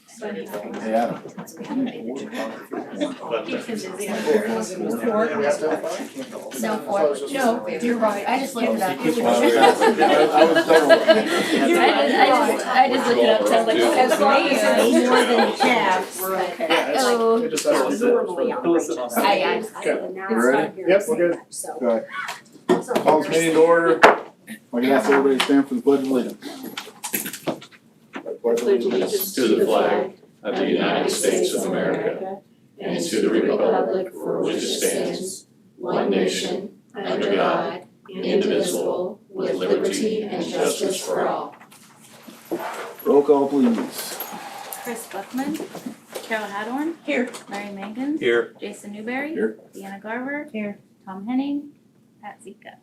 Hey, Adam. Keeps him busy. Four. No, four. No, you're right. I just looked it up. I was told. I just looked it up, so I was like, As that's long me. as it's more than half, we're okay. Oh. It just has to Normally I'm Illicit righteous. on that. And now You it's ready? not here Yep, to we're say good. that, so. Okay, Also, call this meeting to order. I can ask everybody to stand for the pledge of allegiance. Pledge allegiance to the flag of the United States of America and to the republic for which it stands, one nation, under God, indivisible, with liberty and justice for all. Roll call, please. Chris Buckman, Carol Hadorn. Here. Larry Mangan. Here. Jason Newberry. Here. Deanna Garver. Here. Tom Henning. Pat Zika.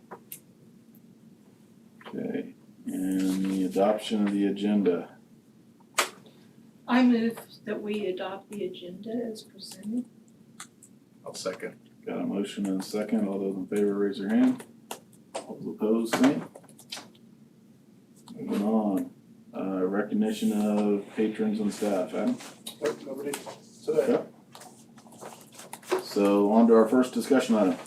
Okay, and the adoption of the agenda. I move that we adopt the agenda as presented. I'll second. Got a motion and a second. All those in favor, raise your hand. All those opposed, same. Moving on. Recognition of patrons and staff. Adam? Nope, nobody today. So on to our first discussion item.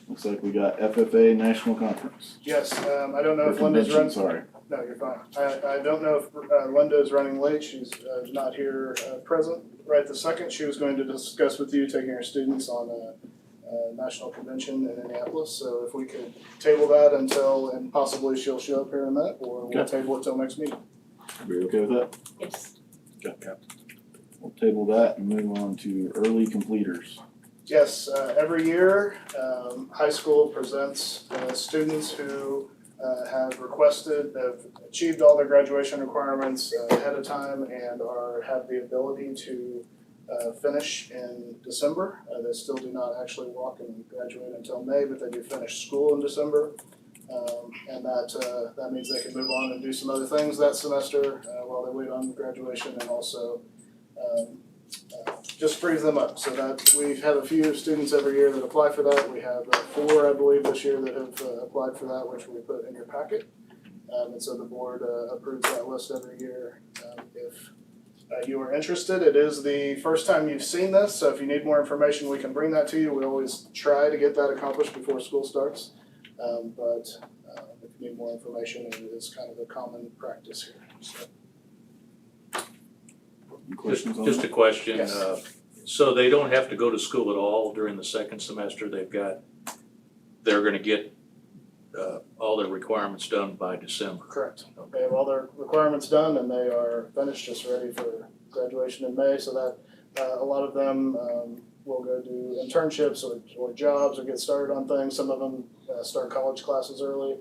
Looks like we got FFA National Conference. Yes, I don't know Or if Linda's convention, running. sorry. No, you're fine. I don't know if Linda's running late. She's not here present right this second. She was going to discuss with you taking her students on a national convention in Minneapolis. So if we could table that until, and possibly she'll show up here in a minute, or we'll Okay. table it till next meeting. Everybody okay with that? Yes. Okay. We'll table that and move on to early completers. Yes, every year, high school presents students who have requested, have achieved all their graduation requirements ahead of time and have the ability to finish in December. They still do not actually walk and graduate until May, but they do finish school in December. And that means they can move on and do some other things that semester while they wait on graduation, and also just frees them up. So that we have a few students every year that apply for that. We have 4, I believe, this year that have applied for that, which we put in your packet. And so the board approves that list every year. If you are interested, it is the first time you've seen this, so if you need more information, we can bring that to you. We always try to get that accomplished before school starts. But if you need more information, it is kind of a common practice here. So. Any questions on Just that? a question, Yes. So they don't have to go to school at all during the second semester, they're gonna get, all their requirements done by December? Correct. They have all their requirements done and they are finished, just ready for graduation in May, so that a lot of them will go do internships or jobs or get started on things. Some of them start college classes early,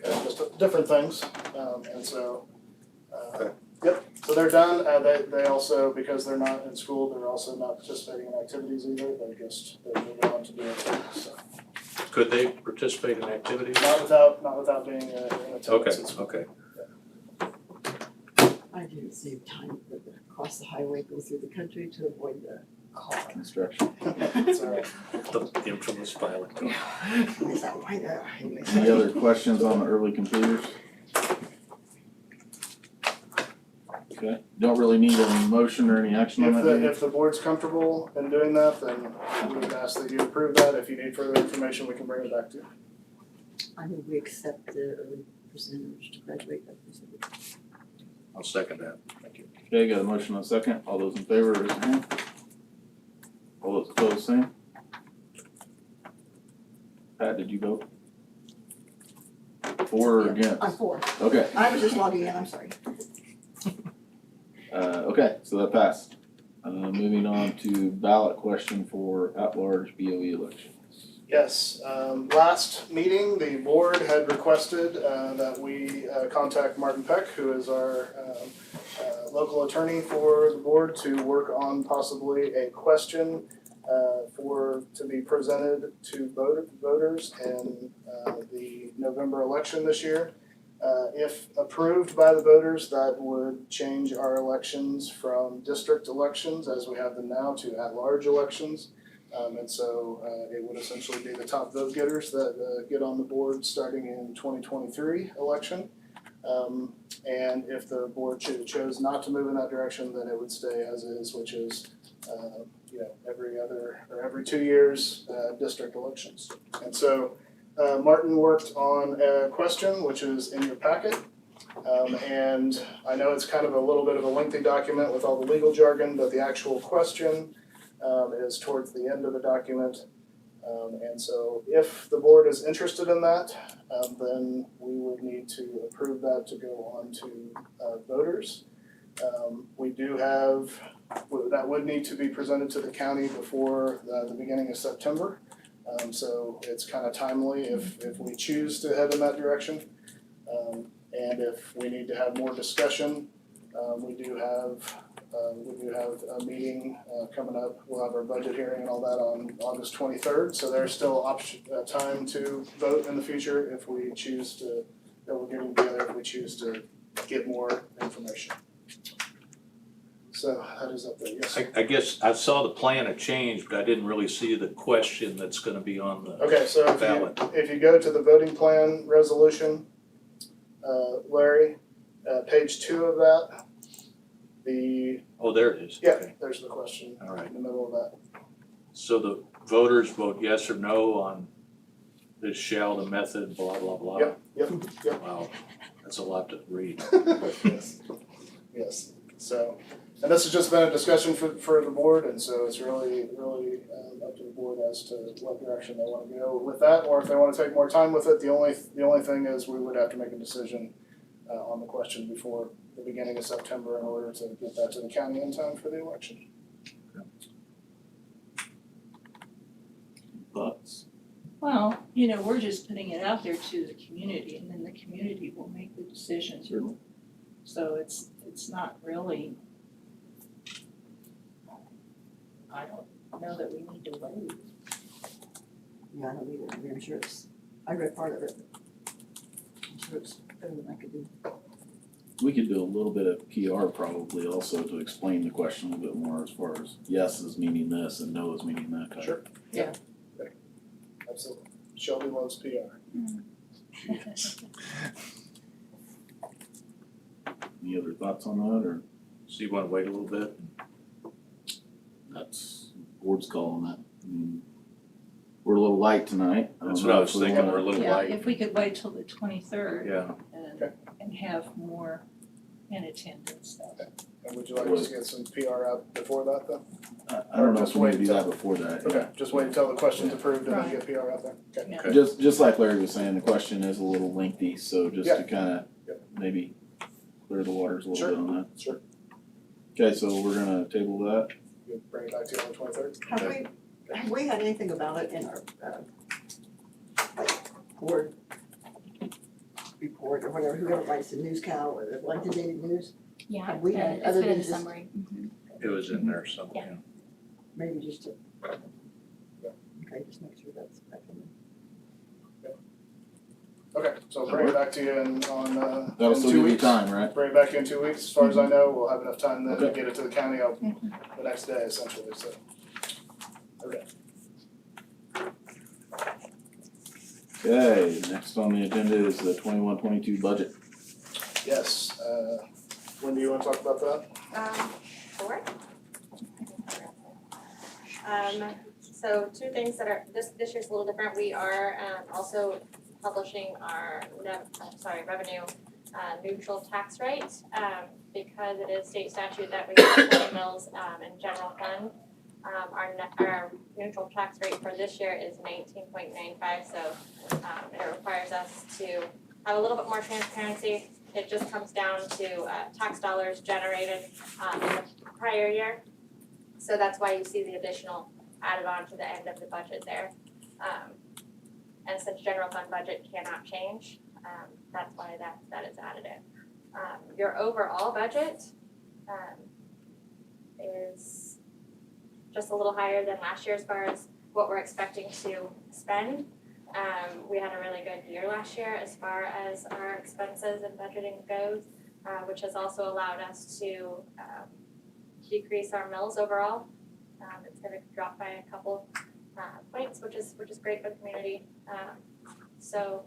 just different things. And so, yep, so they're done. They also, because they're not in school, they're also not participating in activities either. They're moving on to doing things, so. Could they participate in activities? Not without being in attendance. Okay, at school. okay. I didn't save time for the cross the highway, go through the country to avoid the car. Construction. It's all right. The infamous pilot. I thought, why not? Anyway. Any other questions on the early completers? Okay, don't really need a motion or any action on that, do you? If the board's comfortable in doing that, then we would ask that you approve that. If you need further information, we can bring it back to you. I mean, we accept the early presenters to graduate by December. I'll second that. Thank you. Okay, got a motion and a second. All those in favor, raise your hand. All those opposed, same. Pat, did you vote? For or against? I'm for. Okay, I was just logging in, I'm sorry. okay, so that passed. Moving on to ballot question for at-large BOE elections. Yes, last meeting, the board had requested that we contact Martin Peck, who is our local attorney for the board, to work on possibly a question to be presented to voters in the November election this year. If approved by the voters, that would change our elections from district elections, as we have them now, to at-large elections. And so it would essentially be the top vote getters that get on the board starting in 2023 election. And if the board chose not to move in that direction, then it would stay as is, which is, every 2 years, district elections. And so, Martin worked on a question, which is in your packet. And I know it's kind of a little bit of a lengthy document with all the legal jargon, but the actual question, is towards the end of the document. And so if the board is interested in that, then we would need to approve that to go on to voters. We do have, that would need to be presented to the county before the beginning of September. So it's kind of timely if we choose to head in that direction. And if we need to have more discussion, we do have a meeting coming up. We'll have our budget hearing and all that on August 23rd. So there's still time to vote in the future if we choose to, that we're getting together, if we choose to get more information. So that is up there, yes. I guess I saw the plan had changed, but I didn't really see the question that's gonna be on the Okay, so ballot. if you go to the voting plan resolution, Larry, page 2 of that, Oh, there it is. yeah, Okay. there's the question All right. in the middle of that. So the voters vote yes or no on this shall, the method, blah, blah, blah. Yep. Wow, that's a lot to read. Yes, so, and this has just been a discussion for the board, and so it's really up to the board as to what direction they wanna go with that, or if they wanna take more time with it. The only thing is we would have to make a decision on the question before the beginning of September in order to get that to the county in time for the election. Thoughts? Well, you know, we're just putting it out there to the community and then the community will make the decision. Certainly. So it's not really, I don't know that we need to wait. Yeah, I don't either. I mean, I'm sure I read part of it. I'm sure it's better than I could do. We could do a little bit of PR probably also to explain the question a little bit more as far as yes is meaning this and no is meaning that kind of. Sure. Yeah. Okay. Absolutely. Shelby loves PR. Any other thoughts on that, or So you wanna wait a little bit? that's board's call on that? I mean, we're a little light tonight. That's what I was thinking, we're a little Yeah, light. if we could wait till the 23rd Yeah, and have more in attendance, so. And would you like us to get some PR out before that then? I don't know if Just we wait need to do till- that before that. Okay, just wait until the question's approved and then Right. get PR out there. Okay. Yeah. Okay. Just like Larry was saying, the question is a little lengthy, so just Yeah. to kinda Yeah. maybe clear the waters a little bit on that. Sure. Okay, so we're gonna table that. You'll bring it back to you on the 23rd? Have we had anything about it in our, board report or whatever, whoever writes the news cow or the London Daily News? Yeah, Have we had it's other been in than the just- summary. it was in there somewhere. Maybe just to. Yeah. Okay, just make sure that's back in there. Okay, so bring it back to you in 2 That'll still give you weeks. time, right? Bring it back to you in 2 weeks, as far as I know, we'll have enough time then to Okay. get it to the county the next day essentially, so. Okay. Okay, next on the agenda is the 21-22 budget. Yes, when do you wanna talk about that? Sure. So two things that are, this year's a little different, we are, also publishing our revenue, neutral tax rate, because it is state statute that we have 20 mills, in general fund. Our neutral tax rate for this year is 19.95, so, it requires us to have a little bit more transparency. It just comes down to, tax dollars generated, in the prior year. So that's why you see the additional added on to the end of the budget there. And since general fund budget cannot change, that's why that is added in. Your overall budget, is just a little higher than last year as far as what we're expecting to spend. We had a really good year last year as far as our expenses and budgeting goes, which has also allowed us to decrease our mills overall. It's gonna drop by a couple points, which is great for the community. So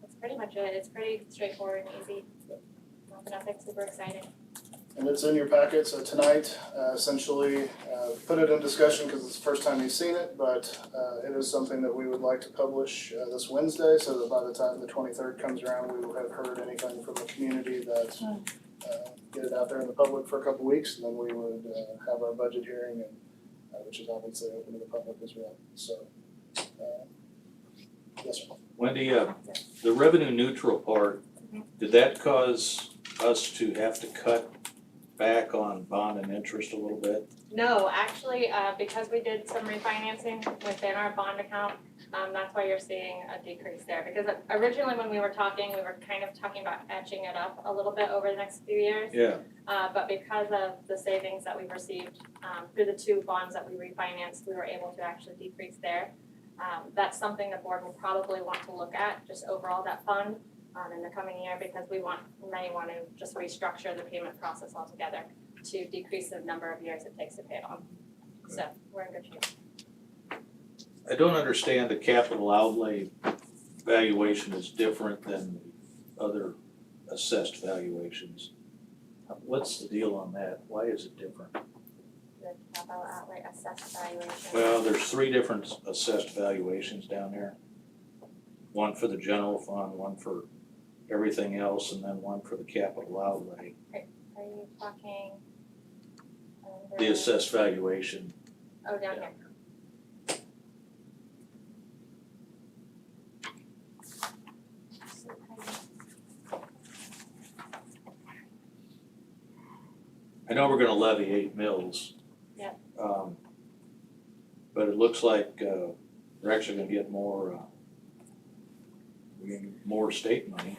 that's pretty much it. It's pretty straightforward and easy. Nothing super exciting. And it's in your packet, so tonight, essentially, put it in discussion because it's the first time you've seen it, but it is something that we would like to publish this Wednesday, so that by the time the 23rd comes around, we will have heard anything from the community that get it out there in the public for a couple weeks, and then we would have our budget hearing, and which is obviously open to the public as well. So, yes, sir. Wendy, the revenue neutral part, did that cause us to have to cut back on bond and interest a little bit? No, actually, because we did some refinancing within our bond account, that's why you're seeing a decrease there. Because originally when we were talking kind of talking about etching it up a little bit over the next few years. Yeah. But because of the savings that we received through the two bonds that we refinanced, we were able to actually decrease there. That's something the board will probably want to look at, just overall that fund in the coming year, because we may want to just restructure the payment process altogether to decrease the number of years it takes to pay it off. So we're in good shape. I don't understand the capital outlay valuation is different than other assessed valuations. What's the deal on that? Why is it different? The capital outlay assessed valuation. Well, there's 3 different assessed valuations down there. One for the general fund, one for everything else, and then one for the capital outlay. Are you talking under? The assessed valuation. Oh, down here. I know we're gonna levy 8 mills. Yep. But it looks like we're actually gonna get more state money.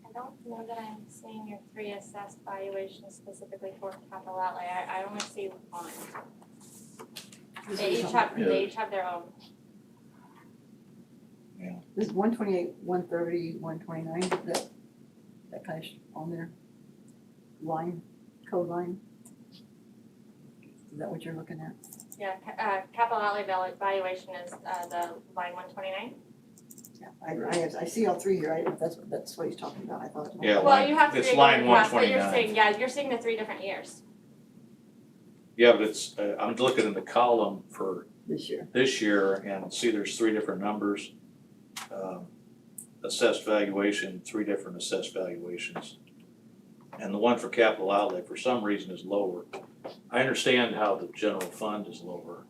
I don't know that I'm seeing your 3 assessed valuations specifically for capital outlay. I only see one. They each have their own. There's 128, 130, 129, that kind of on there. Line, code line. Is that what you're looking at? Yeah, capital outlay valuation is the line 129. Yeah, I see all 3 here, that's what he's talking about, I thought. Yeah. Well, you have It's 3 line going across, but you're 129. you're seeing the 3 different years. Yeah, but it's, I'm looking in the column for This year. this year and see there's 3 different numbers. Assessed valuation, 3 different assessed valuations. And the one for capital outlay for some reason is lower. I understand how the general fund is lower,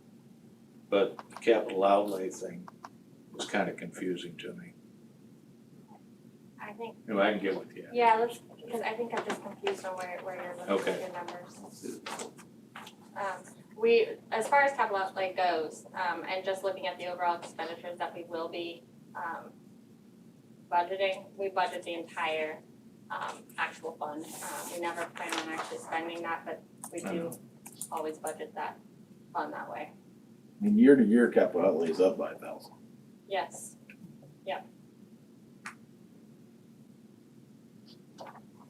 but the capital outlay thing was kind of confusing to me. I think, Anyway, I can get with you. yeah, because I think I'm just confused on where you're looking Okay. at your numbers. As far as capital outlay goes, and just looking at the overall expenditures that we will be budgeting, we budget the entire actual fund. We never plan on actually spending that, but we do always budget that fund that way. I mean, year to year, capital outlay is up by 1,000. Yes.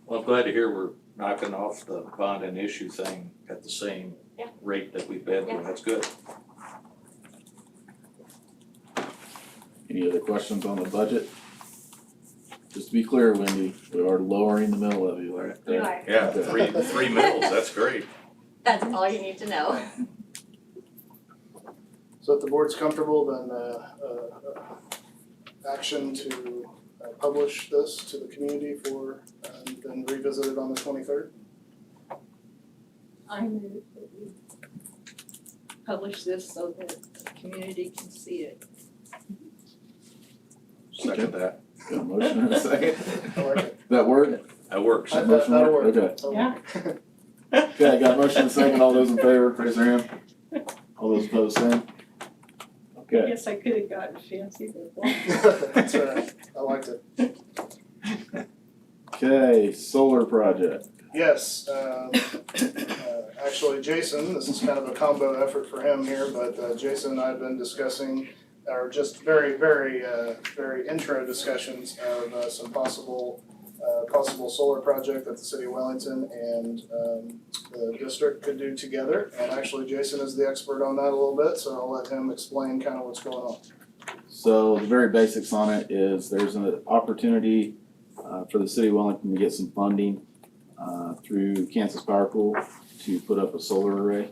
Well, I'm glad to hear we're knocking off the bond and issue thing at the same Yeah. rate that we've been doing. Yeah. That's good. Any other questions on the budget? Just to be clear, Wendy, we are lowering the mill levy, right? You are. Yeah, 3 mills, that's great. That's all you need to know. So if the board's comfortable, then action to publish this to the community for, then revisit it on the 23rd. I move that we publish this so that the community can see it. Second that. Got a motion and a second. I like it. That word? That works. That motion That'll work? work. Okay. Yeah. Okay, got a motion and a second. All those in favor, raise their hand. All those opposed, same. Okay. Yes, I could have gotten fancy with That's all right, I liked it. Okay, solar project. Yes, actually Jason, this is kind of a combo effort for him here, but Jason and I have been discussing, or just very intro discussions of some possible possible solar project that the city of Wellington and the district could do together. And actually Jason is the expert on that a little bit, so I'll let him explain kind of what's going on. So the very basics on it is there's an opportunity for the city of Wellington to get some funding through Kansas Power Pool to put up a solar array.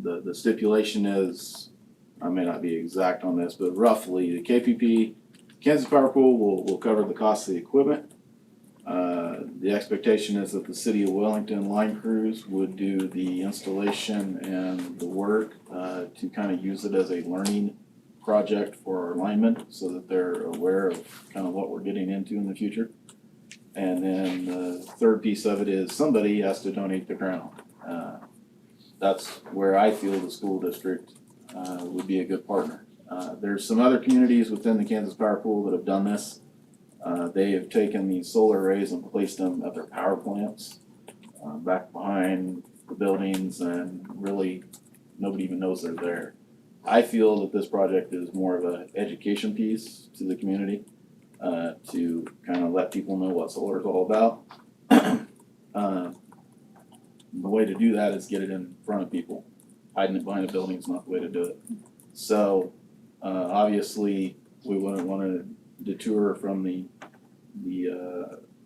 The stipulation is, I may not be exact on this, but roughly the KPP, Kansas Power Pool will cover the cost of the equipment. The expectation is that the city of Wellington line crews would do the installation and the work to kind of use it as a learning project for our linemen so that they're aware of kind of what we're getting into in the future. And then the third piece of it is somebody has to donate the ground. That's where I feel the school district would be a good partner. There's some other communities within the Kansas Power Pool that have done this. They have taken these solar arrays and placed them at their power plants back behind the buildings, and really nobody even knows they're there. I feel that this project is more of an education piece to the community to kind of let people know what solar is all about. The way to do that is get it in front of people. Hiding it behind a building is not the way to do it. So obviously we wouldn't want to detour from the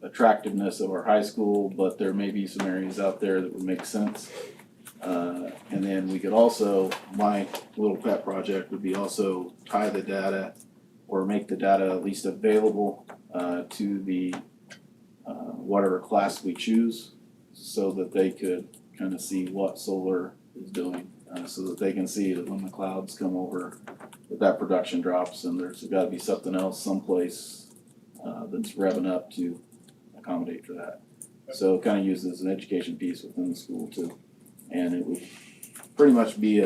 attractiveness of our high school, but there may be some areas out there that would make sense. And then we could also, my little pet project would be also tie the data or make the data at least available to the whatever class we choose, so that they could kind of see what solar is doing, so that they can see that when the clouds come over, that production drops, and there's got to be something else someplace that's revving up to accommodate for that. So it kind of uses an education piece within the school too. And it would pretty much be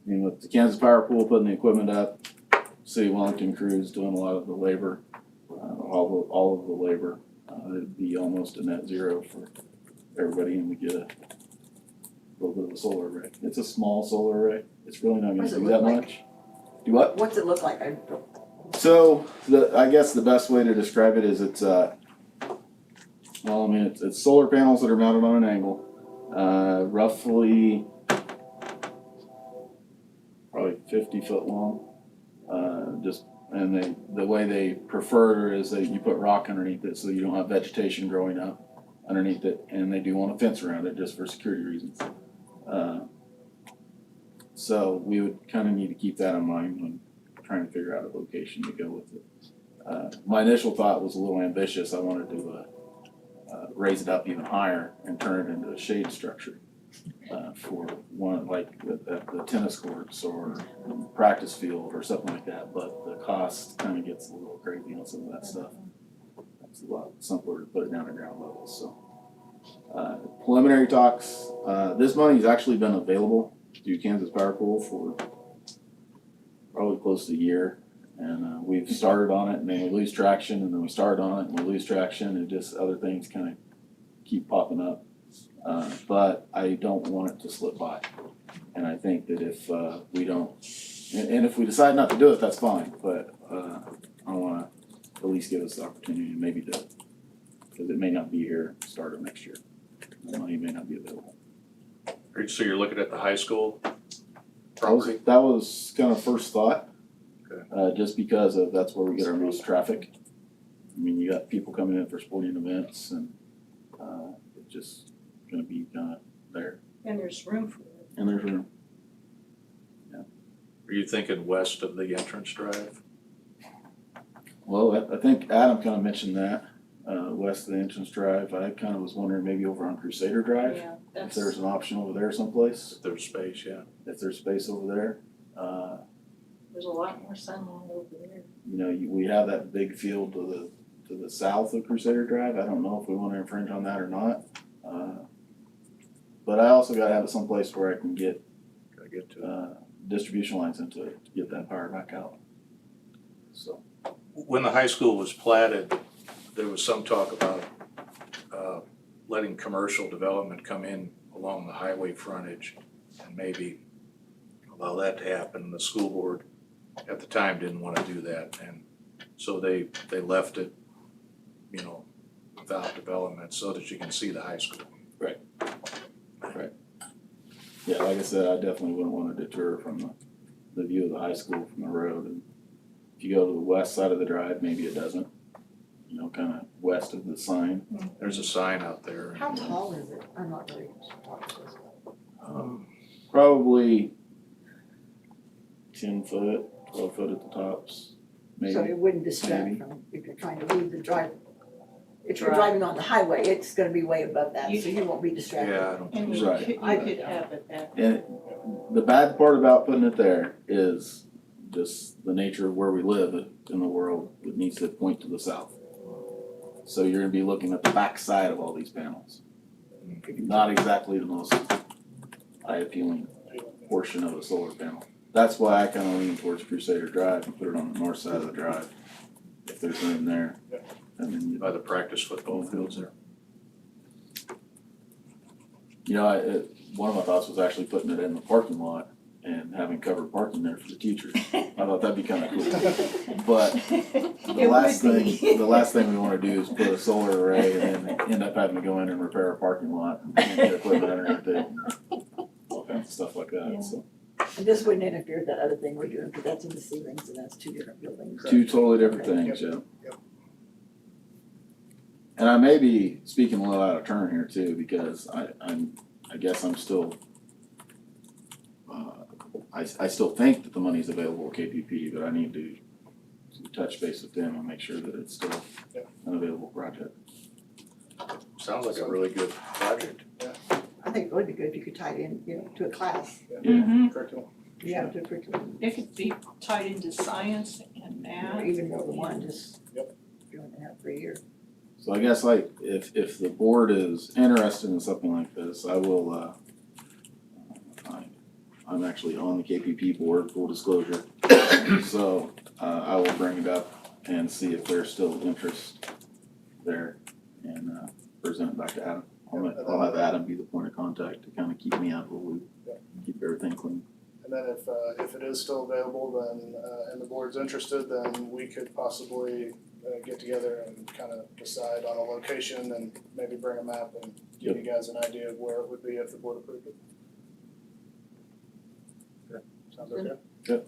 with the Kansas Power Pool putting the equipment up, City of Wellington crews doing a lot of the labor, all of the labor. It'd be almost a net zero for everybody, and we get a little bit of a solar array. It's a small solar array. It's really not going to do that much. Do what? What's it look like? So I guess the best way to describe it is it's it's solar panels that are mounted on an angle, roughly probably 50 foot long. And the way they prefer is that you put rock underneath it so you don't have vegetation growing up underneath it, and they do want a fence around it just for security reasons. So we would kind of need to keep that in mind when trying to figure out a location to go with it. My initial thought was a little ambitious. I wanted to raise it up even higher and turn it into a shade structure for one like the tennis courts or practice field or something like that. But the cost kind of gets a little crazy on some of that stuff. It's a lot simpler to put it down to ground level. So preliminary talks. This money's actually been available through Kansas Power Pool for probably close to a year, and we've started on it, and then we lose traction, and then we start on it, and we lose traction, and just other things kind of keep popping up. But I don't want it to slip by, and I think that if we don't, and if we decide not to do it, that's fine. But I want to at least give us the opportunity, maybe to, because it may not be here start of next year. The money may not be available. So you're looking at the high school property? That was kind of first thought. Okay. Just because of that's where we get our most traffic. I mean, you got people coming in for sporting events, and it's just going to be kind of there. And there's room for it. And there's room. Are you thinking west of the entrance drive? Well, I think Adam kind of mentioned that west of the entrance drive. I kind of was wondering maybe over on Crusader Drive, Yeah, if that's, there's an option over there someplace. If there's space, yeah. If there's space over there. there's a lot more sunlight over there. You know, we have that big field to the south of Crusader Drive. I don't know if we want to infringe on that or not. But I also got to have it someplace where I can get Gotta get to distribution lines into it to get that power back out. So When the high school was platted, there was some talk about letting commercial development come in along the highway frontage and maybe allow that to happen. The school board at the time didn't want to do that, and so they left it you know, without development so that you can see the high school. Yeah, like I said, I definitely wouldn't wanna deter from the view of the high school from the road. And if you go to the west side of the drive, maybe it doesn't, you know, kinda west of the sign. There's a sign out there. How tall is it? I'm not really taught this. Probably 10 foot, 12 foot at the tops, maybe. So it wouldn't distract maybe. from, if you're trying to leave the drive. If you're driving on the highway, it's gonna be way above that, so you won't be distracted. Yeah, I don't And think you so. Right. could have it that. And the bad part about putting it there is just the nature of where we live in the world. It needs to point to the south. So you're gonna be looking at the back side of all these panels. Not exactly the most eye-appealing portion of a solar panel. That's why I kinda lean towards Crusader Drive and put it on the north side of the drive, if there's room there. And then, By the practice football fields there. you know, one of my thoughts was actually putting it in the parking lot and having covered parking there for the teachers. I thought that'd be kinda cool. But the last thing we wanna do is put a solar array and then end up having to go in and repair a parking lot and get equipment underneath it. All kinds of stuff like that, so. And this wouldn't interfere with that other thing we're doing, because that's in the ceilings and that's two different buildings. Two totally different things, yeah. Yep. And I may be speaking a little out of turn here too, because I guess I'm still, I still think that the money's available at KPP, but I need to touch base with them and make sure that it's still an available project. Sounds like a really good project. I think it would be good if you could tie it in, you know, to a class. Curriculum. Yeah, to a curriculum. It could be tied into science and Or math. even more than one, just Yep. doing that for a year. So I guess like, if the board is interested in something like this, I will, I'm actually on the KPP board, full disclosure. So, I will bring it up and see if there's still interest there and, present it back to Adam. I'll have Adam be the point of contact to kind of keep me out of the loop, keep everything clean. And then if it is still available, then, and the board's interested, then we could possibly get together and kind of decide on a location and maybe bring a map and give you guys an idea of where it would be if the board approved it. Sounds okay?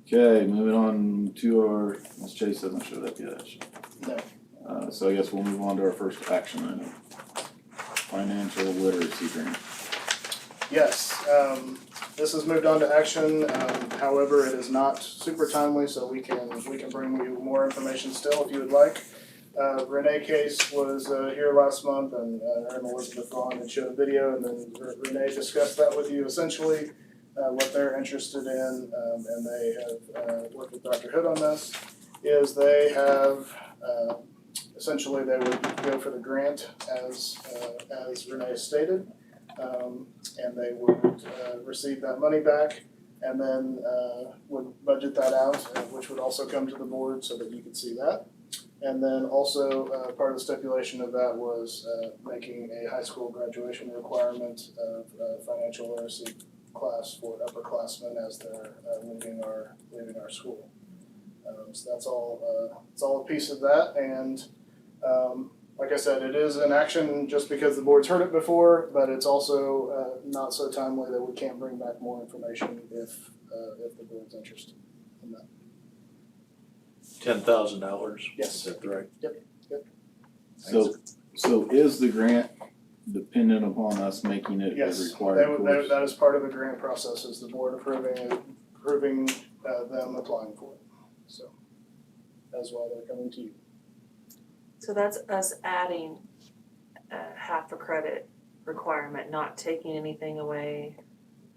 Okay, moving on to our, Ms. Chase hasn't showed up yet. No. So I guess we'll move on to our first action item. Financial literacy grant. Yes, this has moved on to action, however, it is not super timely, so we can bring you more information still if you would like. Renee Case was here last month and her and Elizabeth Vaughn had showed a video and then Renee discussed that with you essentially, what they're interested in, and they have worked with Dr. Hood on this, is they have, essentially they would go for the grant as Renee stated. And they would receive that money back and then would budget that out, which would also come to the board so that you could see that. And then also part of the stipulation of that was making a high school graduation requirement of financial literacy class for upperclassmen as they're leaving our school. So that's all. It's all a piece of that, and like I said, it is an action just because the board's heard it before, but it's also not so timely that we can't bring back more information if the board's interested in that. $10,000. Yes. Is that right? So is the grant dependent upon us making it a Yes, required course? that is part of the grant process, is the board approving them applying for it. So that's why they're coming to you. So that's us adding half a credit requirement, not taking anything away.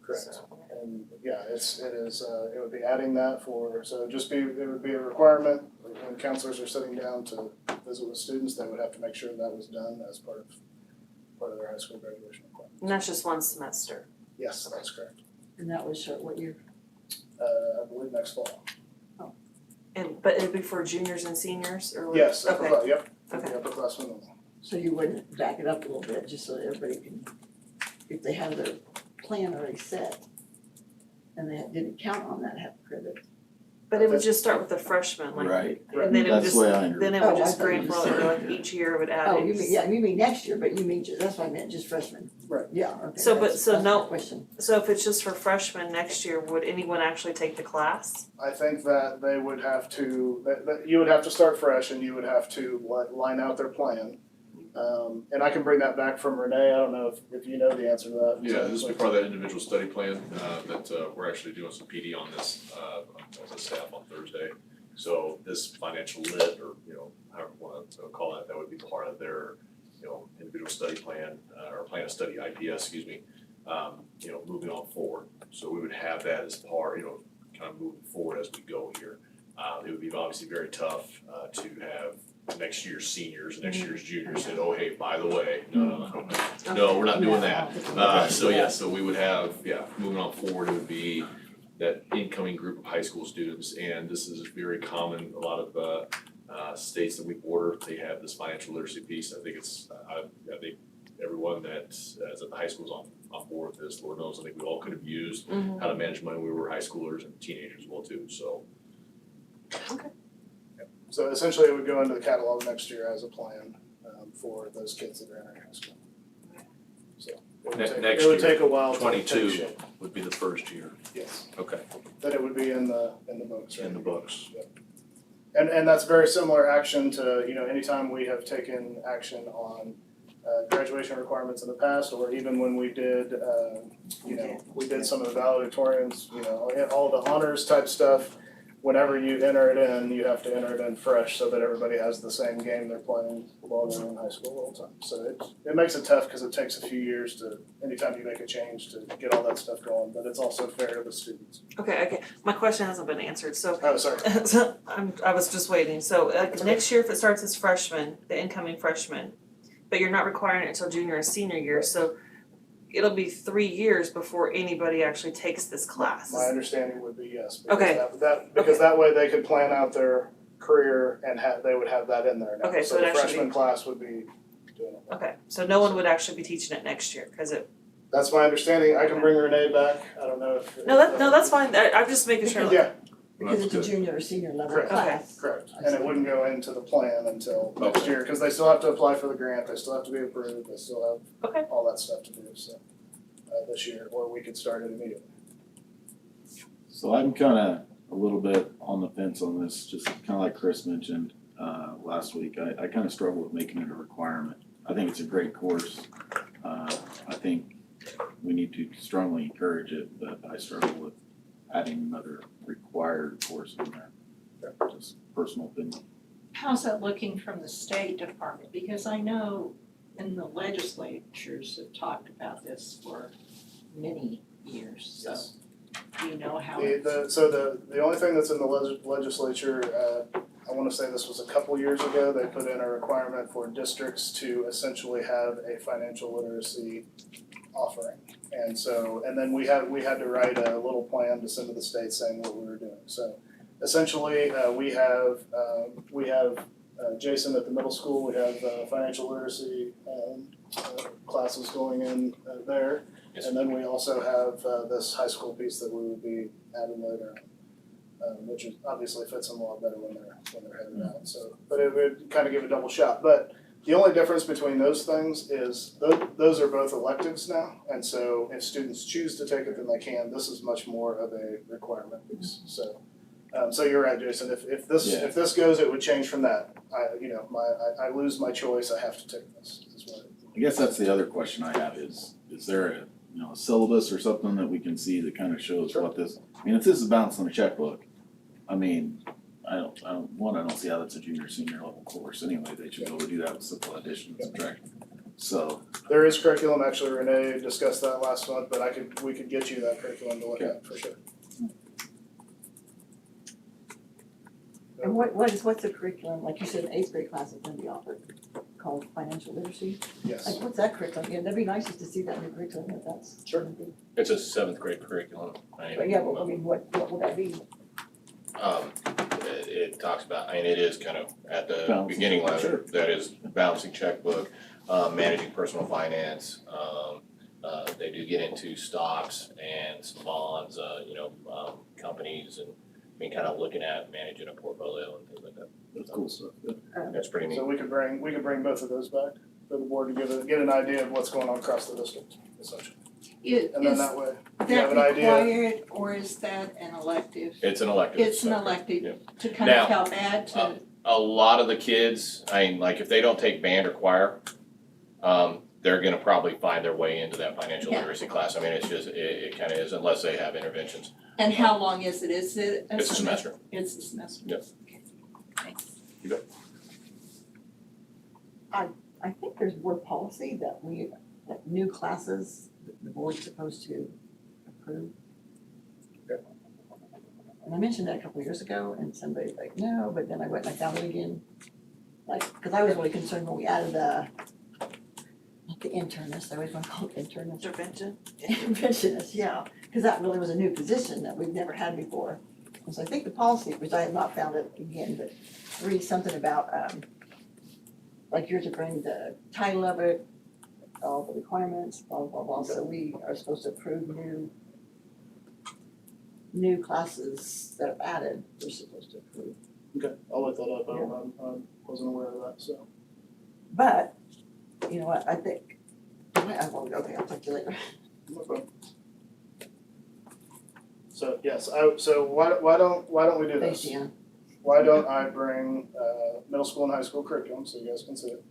Correct. So, And yeah, it would be adding that it would be a requirement when counselors are sitting down to visit with students, they would have to make sure that was done as part of their high school graduation requirement. And that's just one semester. Yes, that's correct. And that was what year? I believe next fall. But it'd be for juniors and seniors or? Yes, Okay, yep, Okay. the upperclassmen only. So you wouldn't back it up a little bit, just so that everybody can, if they have their plan already set, and they didn't count on that half credit, But it would just start with the freshmen, like, Right, and then it would that's just, the way I then it understand. would Oh, I just thought you grandfather, just like said- each year would add Oh, it. you mean, yeah, you mean next year, but you mean, that's what I meant, just freshmen. Right. Yeah, okay. So, but- that's- so that's my no- question. So if it's just for freshmen next year, would anyone actually take the class? I think that they would have to, that you would have to start fresh and you would have to line out their plan. And I can bring that back from Renee, I don't know if you know the answer to that. Yeah, this will be part of that individual study plan, that, we're actually doing some PD on this, as a staff on Thursday. So this financial lit, or, however you wanna call it, that would be part of their, individual study plan, or plan of study, IPS, excuse me, moving on forward. So we would have that as part, kind of moving forward as we go here. It would be obviously very tough, to have next year's seniors, next year's juniors saying, oh, hey, by the way, no, we're not doing that. So we would have, moving on forward, it would be that incoming group of high school students, and this is very common, a lot of, states that we border, they have this financial literacy piece. I think I think everyone that is at the high school is on board with this. Lord knows, I think we all could have used how to manage money when we were high schoolers and teenagers as well too, so. So essentially, it would go into the catalog next year as a plan, for those kids that are entering high school. So Next it would year, take a while to take 22 shape. would be the first year. Yes, Okay. then it would be in the books, right? In the books. Yep. And that's very similar action to, anytime we have taken action on graduation requirements in the past, or even when we did, we did some of the valedictorians, all the honors type stuff. Whenever you enter it in, you have to enter it in fresh so that everybody has the same game they're playing while they're in high school all the time. So it makes it tough because it takes a few years to, anytime you make a change, to get all that stuff going, but it's also fair to the students. Okay, my question hasn't been answered, so Oh, sorry. so I was just waiting, so next year if it starts as freshmen, the incoming freshmen, but you're not requiring it until junior or senior year, so it'll be 3 years before anybody actually takes this class. My understanding would be yes. Because Okay. Because that way they could plan out their career and they would have that in there now. Okay, so So the it actually- freshman class would be doing it. Okay, so no one would actually be teaching it next year, cause it, That's my understanding. I can bring Renee back. I don't know if. no, that's fine, I'm just making sure. Yeah, Because it's a That's good. junior or senior level Correct. class. correct. And it wouldn't go into the plan until next year, because they still have to apply for the grant, they still have to be approved, they still have Okay. all that stuff to do, so. This year, or we could start it immediately. So I'm kinda a little bit on the fence on this, just kinda like Chris mentioned, last week. I kinda struggle with making it a requirement. I think it's a great course. I think we need to strongly encourage it, but I struggle with adding another required course in there. Just personal opinion. How's that looking from the State Department? Because I know in the legislatures have talked about this for many years, so Yes. do you know how The, it's? the only thing that's in the legislature, I wanna say this was a couple years ago, they put in a requirement for districts to essentially have a financial literacy offering. And so, and then we had to write a little plan to send to the state saying what we were doing. So essentially, we have Jason at the middle school, we have financial literacy classes going in there. Yes. And then we also have this high school piece that we would be adding later, which is obviously fits them a lot better when they're headed out. So, but it would kind of give a double shot. But the only difference between those things is those are both electives now, and so if students choose to take it, then they can. This is much more of a requirement piece. So, so you're right, Jason. If this goes, it would change from that. I lose my choice. I have to take this. Is what I guess that's the other question I have is there a syllabus or something that we can see that kind of shows Sure. what this, I mean, if this is balanced on a checkbook, I mean, I don't see how that's a junior, senior level course anyway. They should be able to do that with simple addition and subtraction. So, There is curriculum. Actually, Renee discussed that last month, but we could get you that curriculum to look at for sure. And what's the curriculum, like you said, an 8th grade class is gonna be offered, called financial literacy? Yes. Like, what's that curriculum? Yeah, that'd be nice just to see that new curriculum, if that's. Sure. gonna be- It's a 7th grade curriculum. But yeah, well, I mean, what will that be? It talks about, it is kind of at the Balancing, beginning level, sure. that is balancing checkbook, managing personal finance. They do get into stocks and some bonds, companies and I mean, kind of looking at managing a portfolio and things like that. That's cool stuff. Good. That's pretty neat. So we could bring both of those back for the board to get an idea of what's going on across the district, essentially. And then Is that way, you that have an idea. required or is that an elective? It's an elective. It's an Yeah. elective to kind Now, of help add to, A lot of the kids, I mean, like if they don't take band or choir, they're gonna probably find their way into that financial Yeah. literacy class. I mean, it's just, it kind of is, unless they have interventions. and how long is it? Is it It's a semester. It's a semester. Yep. Okay. Thanks. I think there's board policy that that new classes, the board's supposed to approve. And I mentioned that a couple of years ago, and somebody's like, no, but then I went and I found it again. Like, cause I was really concerned when we added not the internist, I always want to call it internist. Intervention. Interventionist, yeah, cause that really was a new position that we've never had before. And so I think the policy, which I have not found it again, but read something about, like you're to bring the title of it, all the requirements, blah, blah, blah, so we are supposed to approve new classes that are added, we're supposed to approve. Okay, I'll look that up, I wasn't aware of that, so. But, you know what, I think, okay, I'll talk to you later. No problem. So, yes, so why don't we do Thanks, this? Deanna. Why don't I bring middle school and high school curriculum so you guys can see it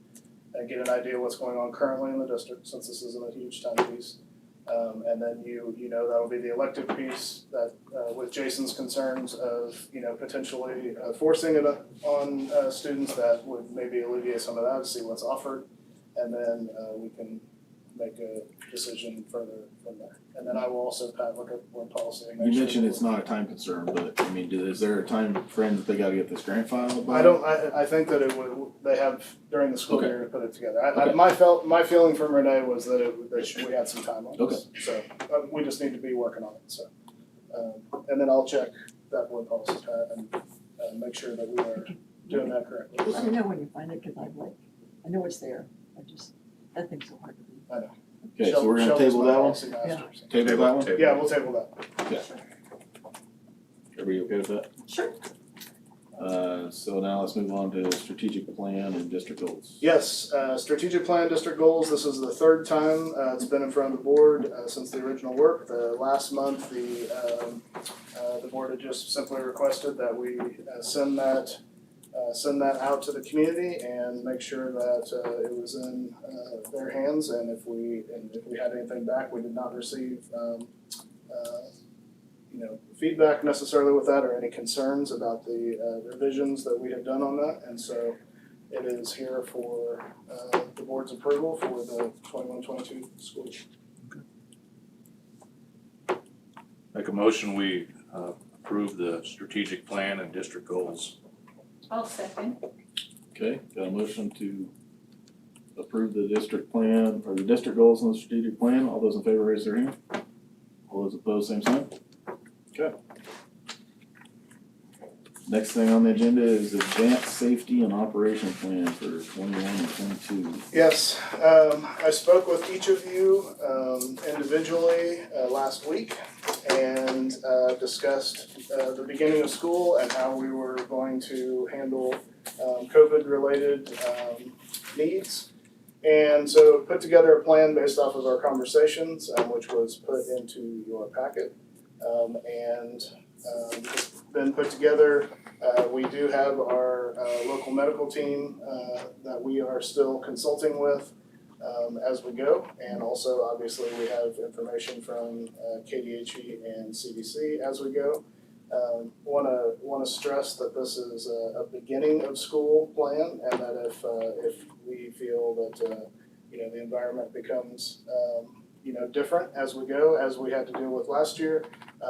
and get an idea of what's going on currently in the district, since this isn't a huge time piece. And then you know that'll be the elective piece that with Jason's concerns of potentially forcing it on students, that would maybe alleviate some of that to see what's offered, and then we can make a decision further from there. And then I will also look at board policy and make You sure mentioned that it's not a time concern, but I mean, is there a time frame that they gotta get this grant filed by? I think that they have during the school Okay. year to put it together. Okay. my feeling from Renee was that we had some time on Okay. this. So we just need to be working on it, so. And then I'll check that board policy, Pat, and make sure that we are doing that correctly. Let me know when you find it, cause I know it's there, that thing's so hard to read. Okay, so we're gonna Shelby's table my that one? policy master, so. Table that one? Yeah, we'll table that. Everybody okay with that? Sure. So now let's move on to strategic plan and district goals. Yes, strategic plan, district goals, this is the third time it's been in front of the board since the original work. The last month, the board had just simply requested that we send that out to the community and make sure that it was in their hands, and if we had anything back, we did not receive feedback necessarily with that, or any concerns about the revisions that we had done on that, and so it is here for the board's approval for the 21-22 school year. Make a motion, we approve the strategic plan and district goals. I'll second. Okay, got a motion to approve the district plan, or the district goals and the strategic plan. All those in favor raise their hand. All those opposed, same sign. Okay. Next thing on the agenda is advanced safety and operation plan for 21 and 22. Yes, I spoke with each of you individually last week and discussed the beginning of school and how we were going to handle COVID-related needs. And so put together a plan based off of our conversations, which was put into your packet. It's been put together. We do have our local medical team that we are still consulting with as we go. And also, obviously, we have information from KDHE and CDC as we go. Want to stress that this is a beginning of school plan, and that if we feel that the environment becomes different as we go, as we had to deal with last year,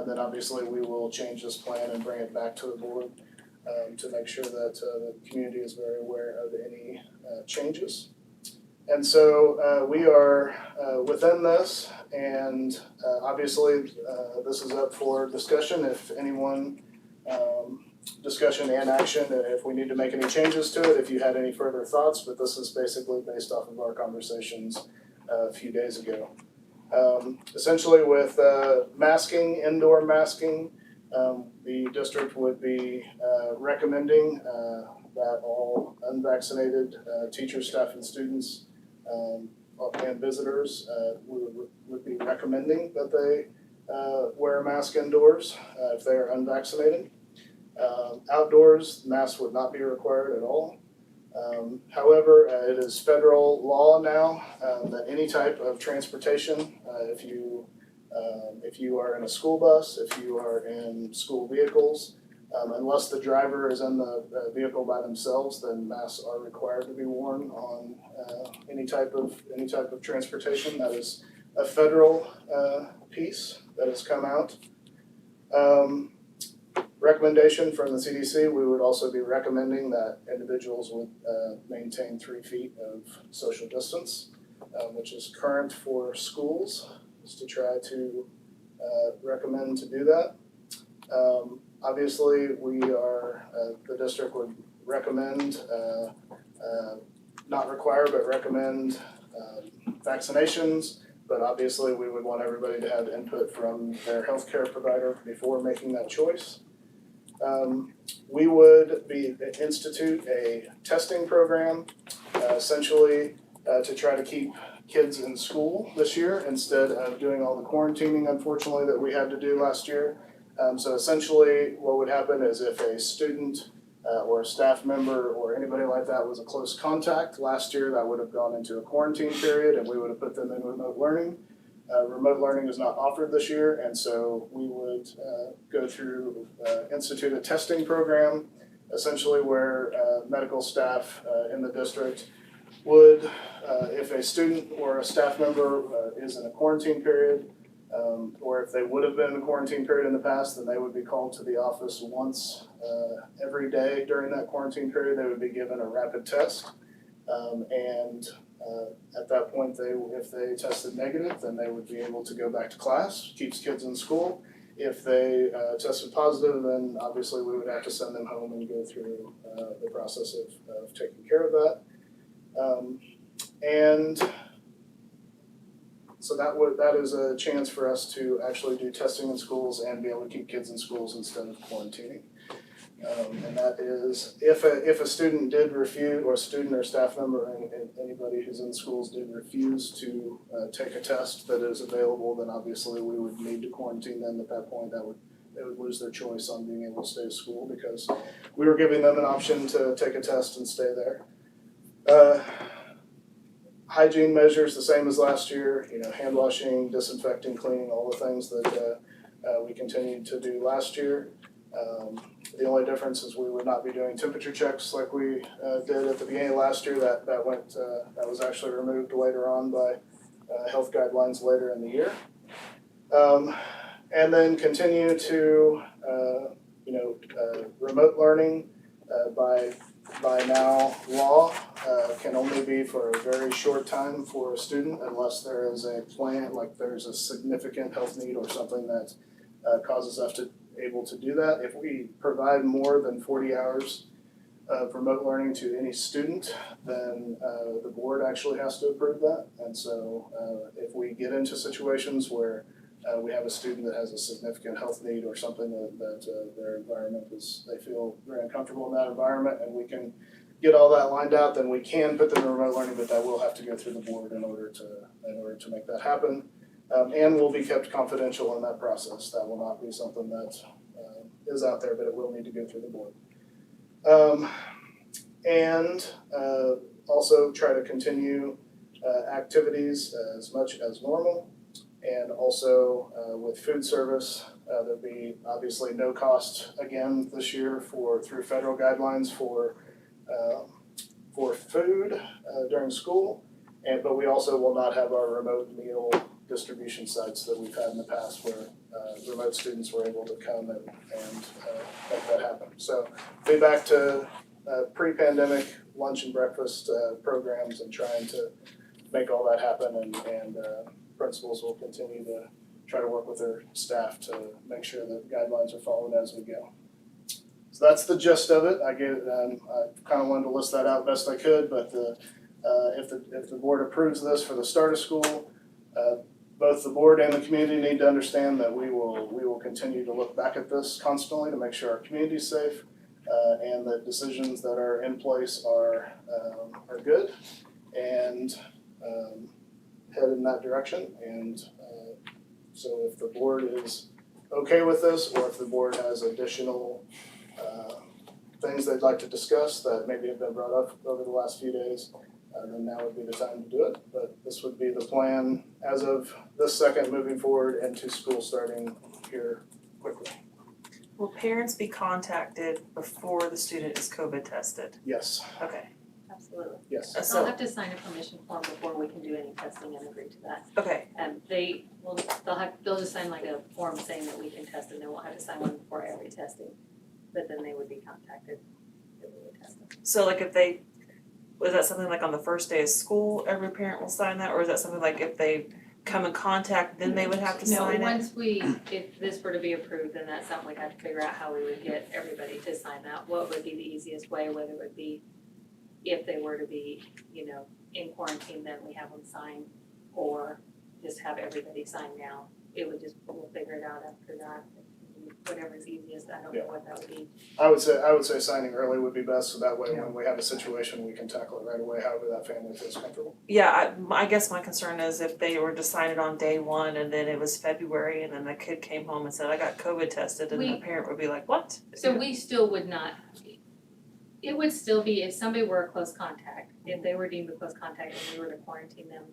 then obviously we will change this plan and bring it back to the board to make sure that the community is very aware of any changes. And so we are within this, and obviously this is up for discussion if anyone, discussion and action, if we need to make any changes to it, if you had any further thoughts, but this is basically based off of our conversations a few days ago. Essentially with masking, indoor masking, The district would be recommending that all unvaccinated teachers, staff, and students and visitors would be recommending that they wear a mask indoors if they are unvaccinated. Outdoors, masks would not be required at all. However, it is federal law now that any type of transportation, if you are in a school bus, if you are in school vehicles, unless the driver is in the vehicle by themselves, then masks are required to be worn on any type of transportation. That is a federal piece that has come out. Recommendation from the CDC, we would also be recommending that individuals would maintain 3 feet of social distance, which is current for schools, is to try to recommend to do that. Obviously, the district would recommend, not require, but recommend vaccinations. But obviously, we would want everybody to have input from their healthcare provider before making that choice. We would institute a testing program, essentially to try to keep kids in school this year instead of doing all the quarantining, unfortunately, that we had to do last year. So essentially, what would happen is if a student or a staff member or anybody like that was a close contact last year, that would have gone into a quarantine period and we would have put them in remote learning. Remote learning is not offered this year, and so we would go through, institute a testing program, essentially where medical staff in the district would, if a student or a staff member is in a quarantine period, or if they would have been in a quarantine period in the past, then they would be called to the office once every day during that quarantine period. They would be given a rapid test, and at that point, if they tested negative, then they would be able to go back to class, keeps kids in school. If they tested positive, then obviously we would have to send them home and go through the process of taking care of that. And so that is a chance for us to actually do testing in schools and be able to keep kids in schools instead of quarantining. And that is if a student did refuse, or a student or staff member, and anybody who's in schools did refuse to take a test that is available, then obviously we would need to quarantine them at that point. They would lose their choice on being able to stay at school because we were giving them an option to take a test and stay there. Hygiene measures the same as last year, hand washing, disinfecting, cleaning, all the things that we continued to do last year. The only difference is we would not be doing temperature checks like we did at the beginning of last year. That was actually removed later on by health guidelines later in the year. And then continue to remote learning by now law can only be for a very short time for a student unless there is a plan, like there's a significant health need or something that causes us to able to do that. If we provide more than 40 hours of remote learning to any student, then the board actually has to approve that. And so if we get into situations where we have a student that has a significant health need or something that their environment they feel very uncomfortable in that environment, and we can get all that lined out, then we can put them in remote learning, but that will have to go through the board in order to make that happen. And will be kept confidential in that process. That will not be something that is out there, but it will need to go through the board. And also try to continue activities as much as normal. And also with food service, there'll be obviously no cost again this year through federal guidelines for food during school. But we also will not have our remote meal distribution sites that we've had in the past where remote students were able to come and make that happen. So be back to pre-pandemic lunch and breakfast programs and trying to make all that happen, and principals will continue to try to work with their staff to make sure that guidelines are followed as we go. So that's the gist of it. I kind of wanted to list that out best I could, but if the board approves this for the start of school, both the board and the community need to understand that we will continue to look back at this constantly to make sure our community's safe, and that decisions that are in place are good and head in that direction. And so if the board is okay with this, or if the board has additional things they'd like to discuss that maybe have been brought up over the last few days, then now would be the time to do it. But this would be the plan as of this second, moving forward into school starting here quickly. Will parents be contacted before the student is COVID tested? Yes, Okay, Absolutely. yes. They'll so, have to sign a permission form before we can do any testing and agree to that. okay, They'll just sign like a form saying that we can test and they won't have to sign one before every testing. But then they would be contacted if we would test them. so like was that something like on the first day of school, every parent will sign that, or is that something like if they come in contact, then they would have to sign it? No, if this were to be approved, then that's something we'd have to figure out how we would get everybody to sign that. What would be the easiest way, whether it would be if they were to be, in quarantine, then we have them sign, or just have everybody sign now. We'll figure it out after that, whatever's easiest, I don't know what that would be. I would say signing early would be best, so that way when we have a situation, we can tackle it right away, however that family feels comfortable. Yeah, I guess my concern is if they were to sign it on day one and then it was February and then the kid came home and said, I got COVID tested, and the parent would be like, what? So we still would not, it would still be, if somebody were a close contact, if they were deemed a close contact and we were to quarantine them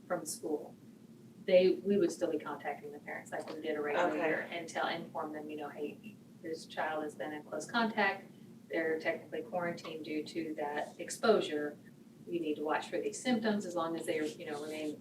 from school, we would still be contacting the parents like we did a regular year and inform them, hey, this child has been in close contact, they're technically quarantined due to that exposure. You need to watch for these symptoms. As long as they, remain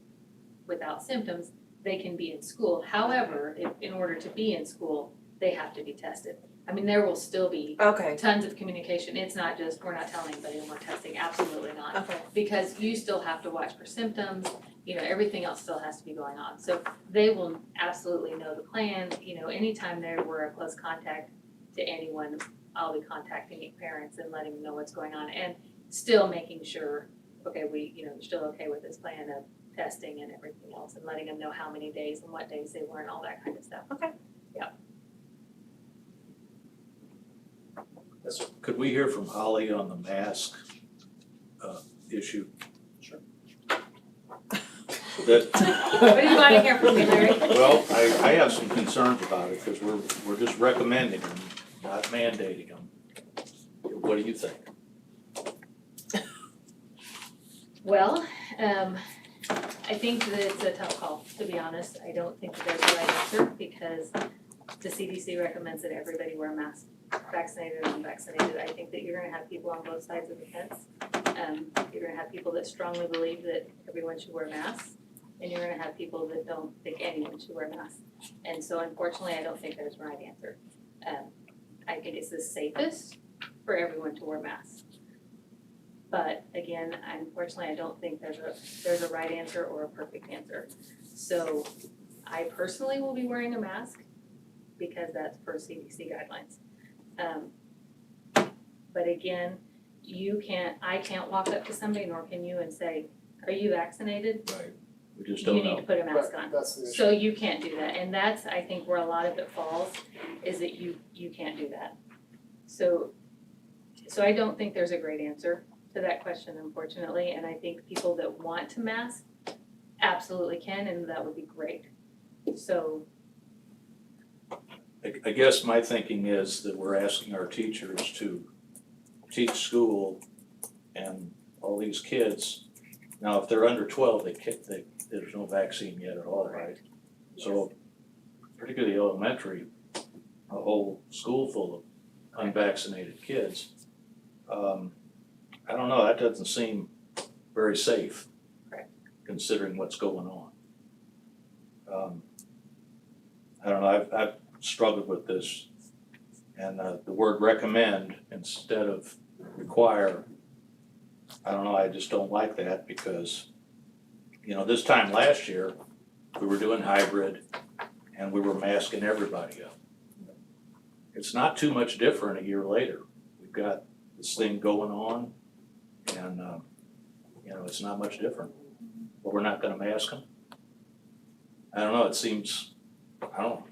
without symptoms, they can be in school. However, in order to be in school, they have to be tested. I mean, there will still be Okay, tons of communication. It's not just, we're not telling anybody and we're testing, absolutely not. okay, Because you still have to watch for symptoms, everything else still has to be going on. So they will absolutely know the plan, anytime they were a close contact to anyone, I'll be contacting parents and letting them know what's going on and still making sure, okay, you're still okay with this plan of testing and everything else and letting them know how many days and what days they were and all that kind of stuff. okay. Could we hear from Holly on the mask issue? Sure. That, What do you want to hear from me, Larry? well, I have some concerns about it, because we're just recommending them, not mandating them. What do you think? Well, I think that it's a tough call, to be honest. I don't think that there's a right answer because the CDC recommends that everybody wear a mask, vaccinated or unvaccinated. I think that you're gonna have people on both sides of the fence. You're gonna have people that strongly believe that everyone should wear masks, and you're gonna have people that don't think anyone should wear masks. And so unfortunately, I don't think there's a right answer. I think it's the safest for everyone to wear masks. But again, unfortunately, I don't think there's a right answer or a perfect answer. So I personally will be wearing a mask because that's per CDC guidelines. But again, I can't walk up to somebody, nor can you, and say, are you vaccinated? Right. We just You don't need know. to put a mask on. That's the issue. So you can't do that, and that's, I think, where a lot of it falls, is that you can't do that. So I don't think there's a great answer to that question, unfortunately, and I think people that want to mask absolutely can, and that would be great. So, I guess my thinking is that we're asking our teachers to teach school and all these kids. Now, if they're under 12, there's no vaccine yet at all, right? So particularly elementary, a whole school full of unvaccinated kids. I don't know, that doesn't seem very safe. Correct. Considering what's going on. I don't know, I've struggled with this. And the word recommend instead of require, I don't know, I just don't like that because, this time last year, we were doing hybrid and we were masking everybody up. It's not too much different a year later. We've got this thing going on and, it's not much different. But we're not gonna mask them. I don't know, it seems, I don't know,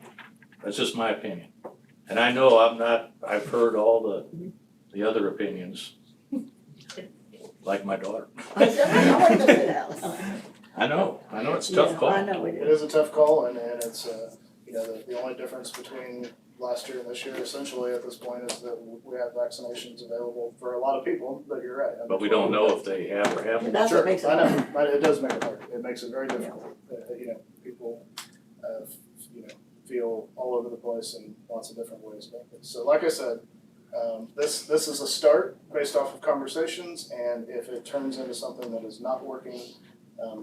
that's just my opinion. And I know I've heard all the other opinions, like my daughter. I wouldn't say that. I know, it's a tough Yeah, call. I know it It is. is a tough call, and it's, the only difference between last year and this year essentially at this point is that we have vaccinations available for a lot of people, but you're right. But we don't know if they have or haven't. That's what makes it Sure, I hard. know, but it does make it hard, it makes it very difficult, people, feel all over the place in lots of different ways about this. So like I said, this is a start based off of conversations, and if it turns into something that is not working,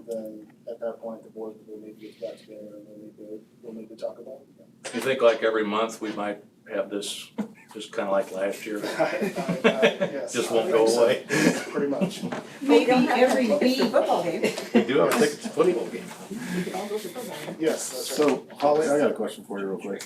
then at that point, the board will need to get back together and we'll need to talk about it again. You think like every month we might have this, just kinda like last year? Yes, Just I won't think go so. away. Pretty much. Maybe We don't have every to focus the week. football game. We do have a ticket to football game. We can all go to football game. Yes, that's right. So Holly, I got a question for you real quick.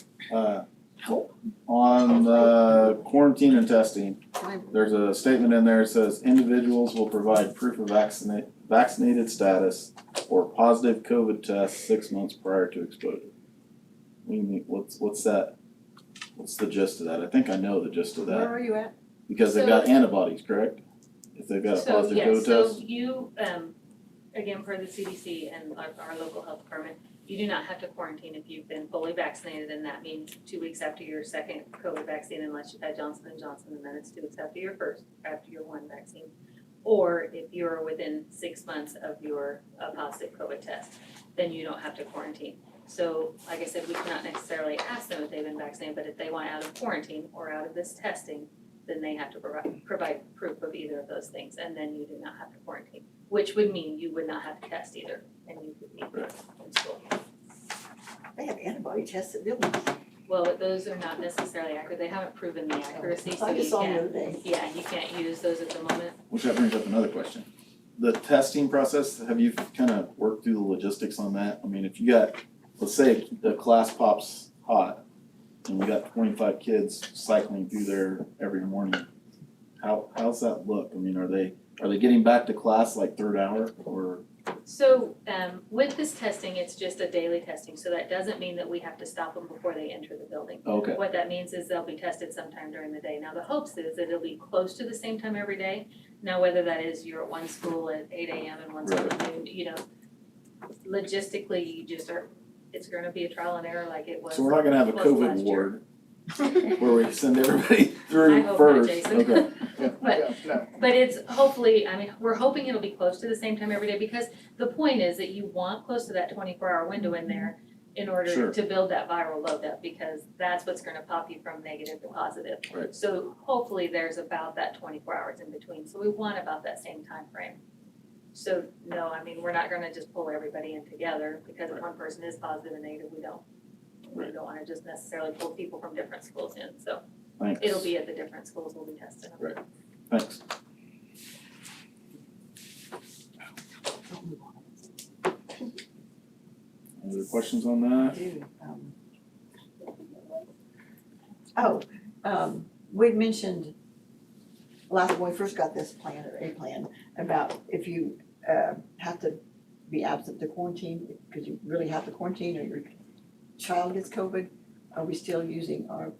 On the quarantine and testing, there's a statement in there that says individuals will provide proof of vaccinated status or positive COVID test 6 months prior to exposure. What do you mean, what's that? What's the gist of that? I think I know the gist of Where that, are you at? because they've got antibodies, correct? If they've got a positive COVID test? So you, again, per the CDC and our local health department, you do not have to quarantine if you've been fully vaccinated, and that means 2 weeks after your second COVID vaccine, unless you've had Johnson & Johnson, and then it's 2 weeks after your one vaccine. Or if you're within 6 months of your positive COVID test, then you don't have to quarantine. So, like I said, we cannot necessarily ask them if they've been vaccinated, but if they want out of quarantine or out of this testing, then they have to provide proof of either of those things, and then you do not have to quarantine, which would mean you would not have to test either, and you could be in school. They have antibody tests at buildings. Well, those are not necessarily accurate, they haven't proven the accuracy, so I you just saw them the can't, other day. yeah, you can't use those at the moment. Which that brings up another question. The testing process, have you kind of worked through the logistics on that? I mean, if you got, let's say the class pops hot and we got 25 kids cycling through there every morning, how's that look? I mean, are they getting back to class like third hour or? So, with this testing, it's just a daily testing, so that doesn't mean that we have to stop them before they enter the building. Okay, What that means is they'll be tested sometime during the day. Now, the hopes is that it'll be close to the same time every day. Now, whether that is you're at one school at 8 a.m. and one school at noon, logistically, you just it's gonna be a trial and error like it was. so we're not gonna have a was COVID last year. ward where we send everybody through I hope not, first? Jason. Okay, But- No, But it's hopefully, we're hoping it'll be close to the same time every day, because the point is that you want close to that 24-hour window in there in order Sure. to build that viral load up, because that's what's gonna pop you from negative to positive. Right. So hopefully there's about that 24 hours in between, so we want about that same time frame. So no, we're not gonna just pull everybody in together, because if one person is positive and negative, we don't wanna just necessarily pull people from different schools in, so thanks. it'll be at the different schools we'll be testing them. Thanks. Any other questions on that? Dude, we'd mentioned last, when we first got this plan, or a plan, about if you have to be absent to quarantine, because you really have to quarantine, or your child gets COVID, are we still using our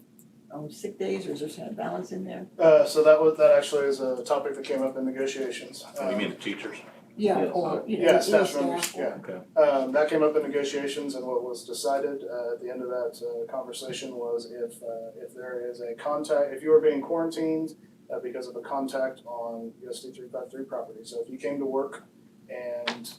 own sick days, or is there some balance in there? so that actually is a topic that came up in negotiations. You mean the teachers? Yeah, Yes. or, Yeah, any staff members, staff, yeah. Okay. That came up in negotiations, and what was decided at the end of that conversation was if there is a contact, if you are being quarantined because of a contact on USD 353 property, so if you came to work and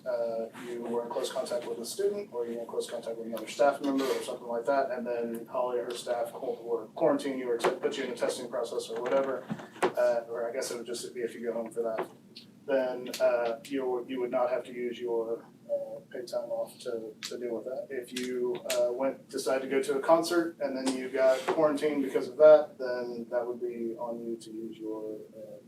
you were in close contact with a student, or you were in close contact with another staff member or something like that, and then Holly or her staff were quarantine you or put you in a testing process or whatever, or I guess it would just be if you go home for that, then you would not have to use your paid time off to deal with that. If you decided to go to a concert and then you got quarantined because of that, then that would be on you to use your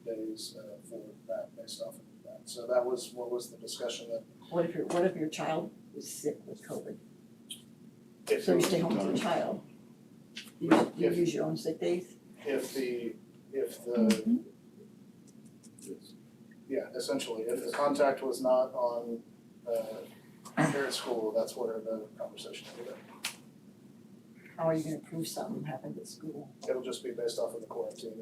days for that based off of that. So that was what was the discussion that what if your child is sick with COVID? if So you stay home with the child, you use your own sick days? if the yeah, essentially, if the contact was not on here at school, that's where the conversation will be. How are you gonna prove something happened at school? It'll just be based off of the quarantine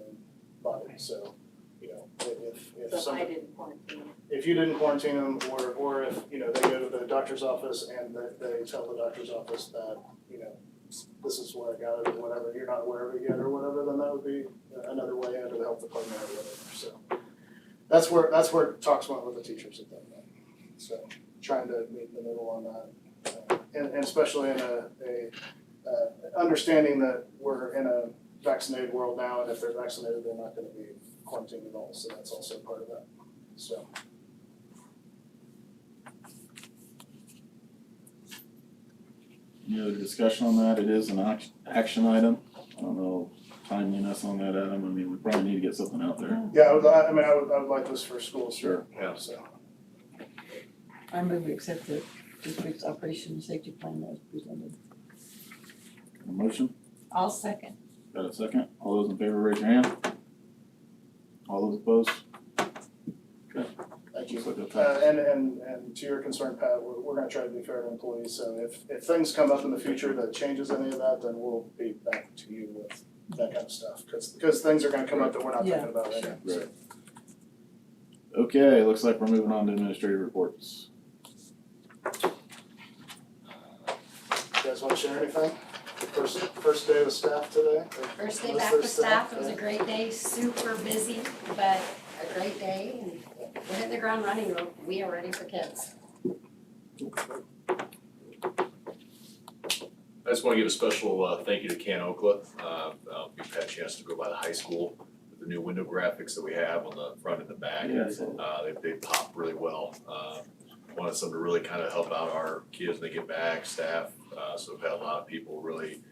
body, so, you know, if So I somebody, didn't quarantine. if you didn't quarantine them, or if, you know, they go to the doctor's office and they tell the doctor's office that, you know, this is where I got it, or whatever, you're not aware of it yet or whatever, then that would be another way into the health department or whatever, so. That's where talks went with the teachers at that point, so trying to meet in the middle on that. And especially in understanding that we're in a vaccinated world now, and if they're vaccinated, they're not gonna be quarantined at all, so that's also part of that, so. Any other discussion on that? It is an action item. I don't know timeliness on that, Adam. I mean, we probably need to get something out there. Yeah, I would like this for schools, Sure. yeah, so. I move we accept the district's operation and safety plan as presented. A motion? I'll second. Got a second? All those in favor, raise your hand. All those opposed? Thank you. Looks like a tie. And to your concern, Pat, we're gonna try to be fair to employees, so if things come up in the future that changes any of that, then we'll be back to you with that kind of stuff, because things are gonna come up that we're not thinking about right now. Right. Okay, looks like we're moving on to administrative reports. You guys wanna share anything? First day with staff today? First day Was back there with staff, staff? it was a great day, super busy, but a great day, and we're hitting the ground running, we are ready for kids. I just want to give a special thank you to Can Okla. We've had a chance to go by the high school with the new window graphics that we have on the front and the back. Yes. They pop really well. Wanted some to really kind of help out our kids when they get back, staff. So we've had a lot of people really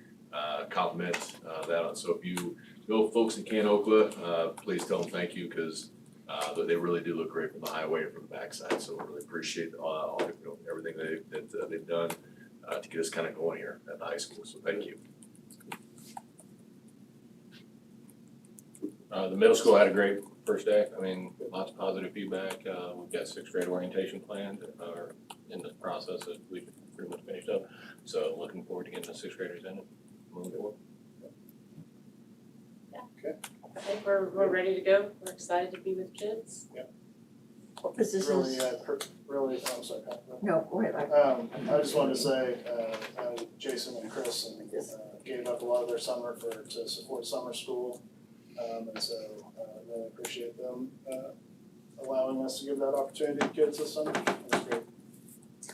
compliment that. So if you know folks in Can Okla, please tell them thank you, because they really do look great from the highway and from the backside. So we really appreciate everything that they've done to get us kind of going here at the high school. So thank you. The middle school had a great first day. I mean, lots of positive feedback. We've got sixth grade orientation planned, or in the process that we've pretty much finished up. So looking forward to getting the sixth graders in and moving forward. I think we're ready to go. We're excited to be with kids. What positions? Really, I'm sorry, Pat. No, go ahead. I just wanted to say, Jason and Chris gave up a lot of their summer to support summer school. And so, really appreciate them, allowing us to give that opportunity to kids this summer. It was great.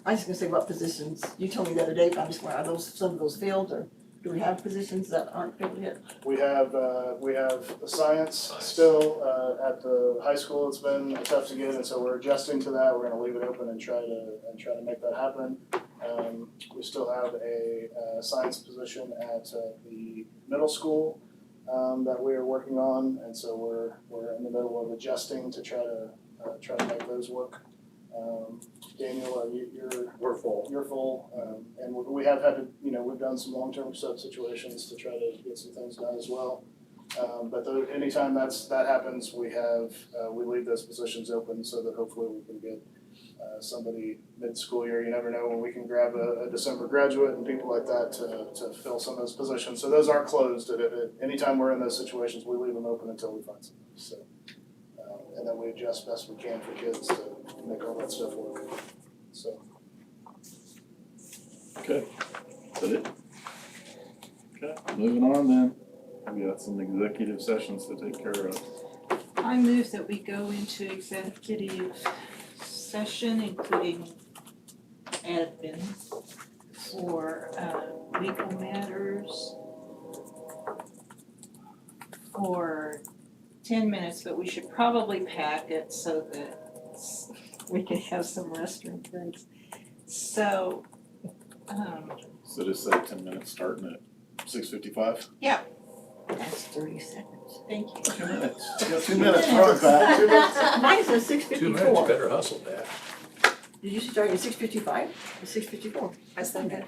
I was gonna say what positions, you told me the other day, but I'm just wondering, are those, some of those filled, or do we have positions that aren't filled yet? We have the science still, at the high school. It's been tough to get, and so we're adjusting to that. We're gonna leave it open and try to make that happen. We still have a science position at the middle school that we are working on, and so we're in the middle of adjusting to try to make those work. Daniel, We're full. you're full, and we have had to, we've done some long-term sub situations to try to get some things done as well. But anytime that happens, we leave those positions open so that hopefully we can get somebody mid-school year. You never know when we can grab a December graduate and people like that to fill some of those positions. So those aren't closed. Anytime we're in those situations, we leave them open until we find somebody. So, and then we adjust best we can for kids to make all that stuff work. So. Okay, is that it? Okay, moving on then. We got some executive sessions to take care of. I move that we go into executive session, including admin, for legal matters for 10 minutes, but we should probably pack it so that we can have some restroom breaks. So, So just say 10 minutes starting at 6:55? That's 30 seconds. thank you. 2 minutes. You got 2 minutes, run it back. 2 minutes. Mine says 6:54. better hustle, Pat. Did you start at 6:55? It's 6:54. I second.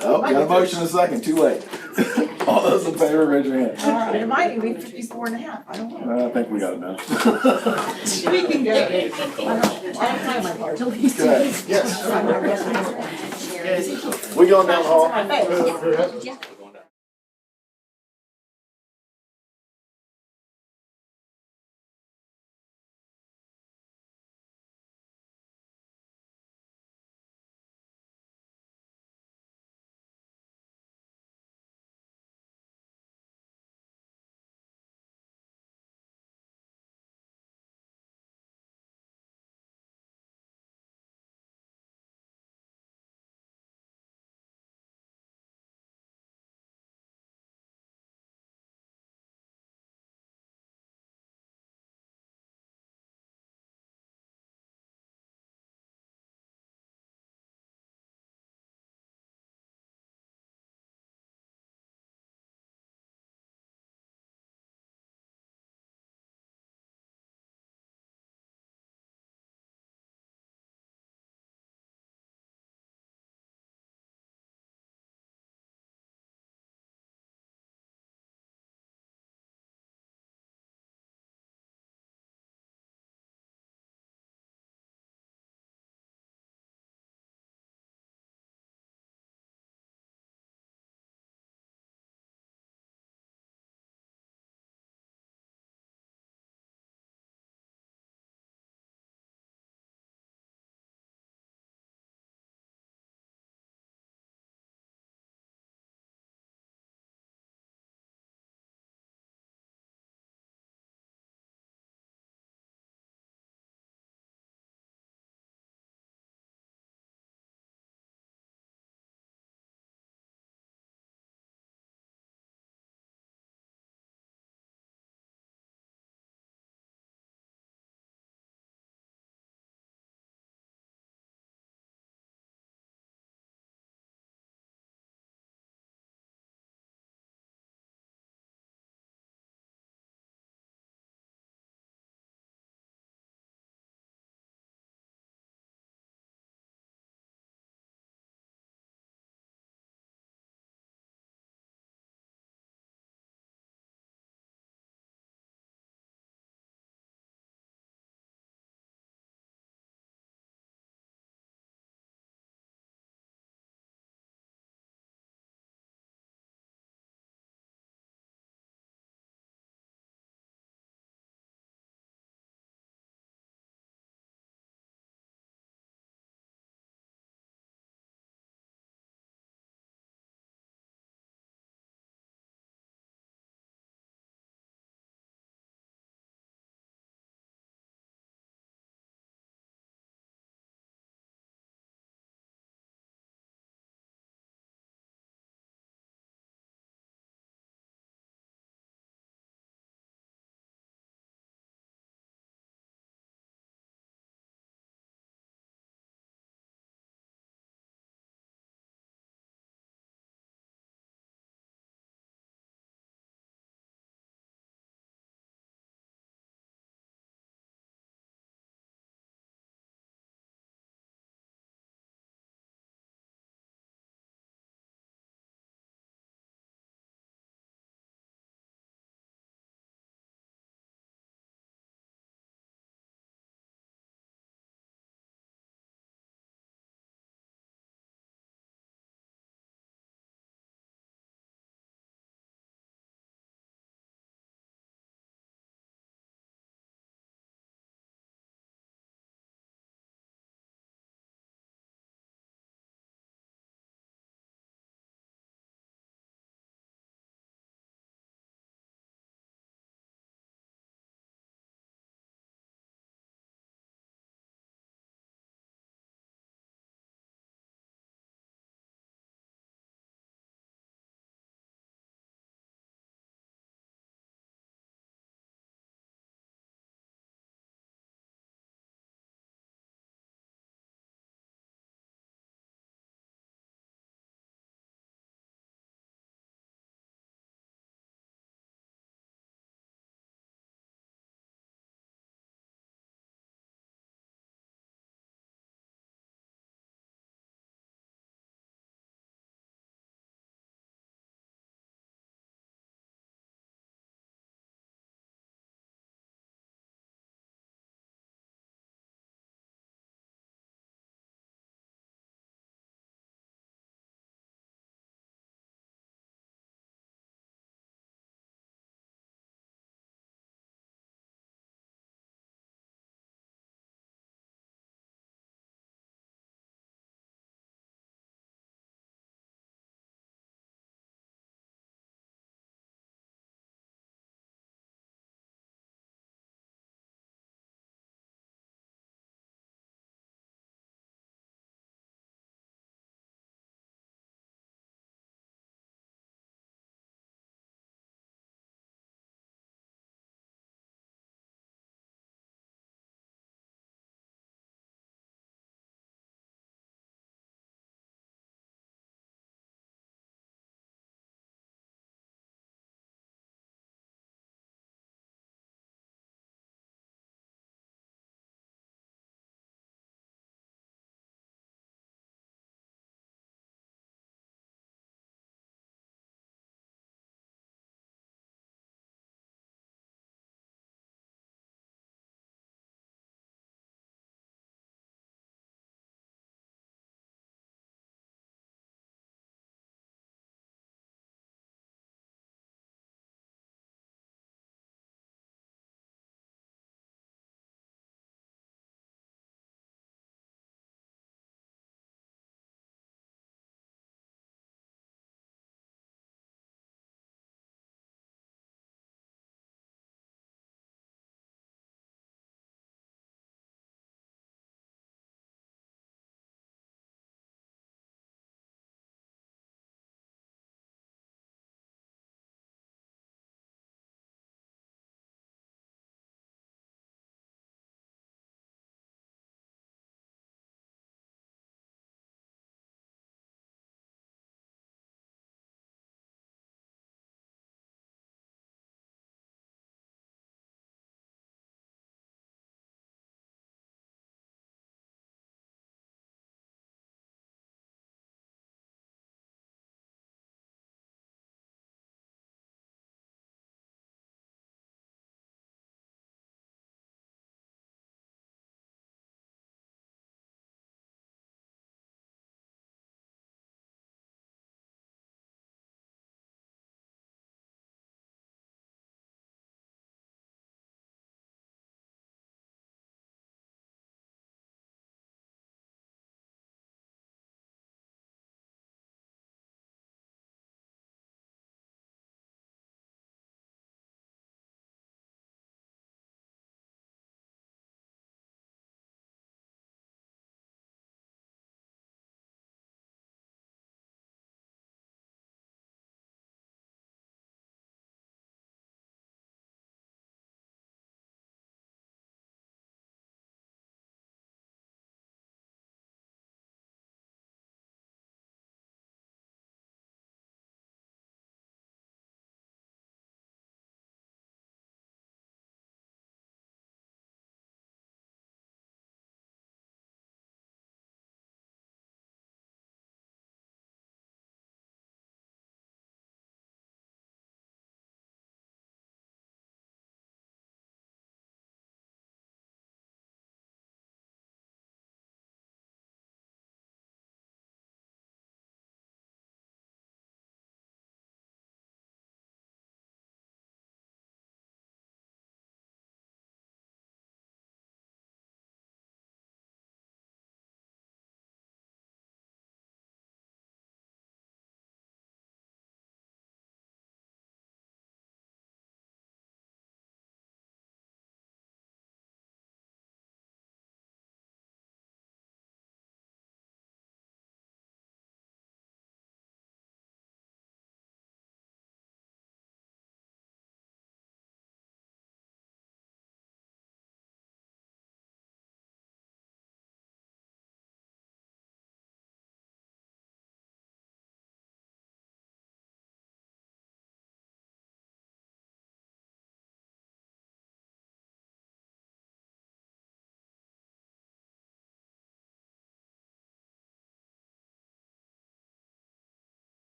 Oh, got a motion and a second, too late. All those in favor, raise your hand. All right, it might even be 54.5, I don't know. I think we got it done. We can go. I don't play my part till these two. Good, yes. We going down the hall? Thanks.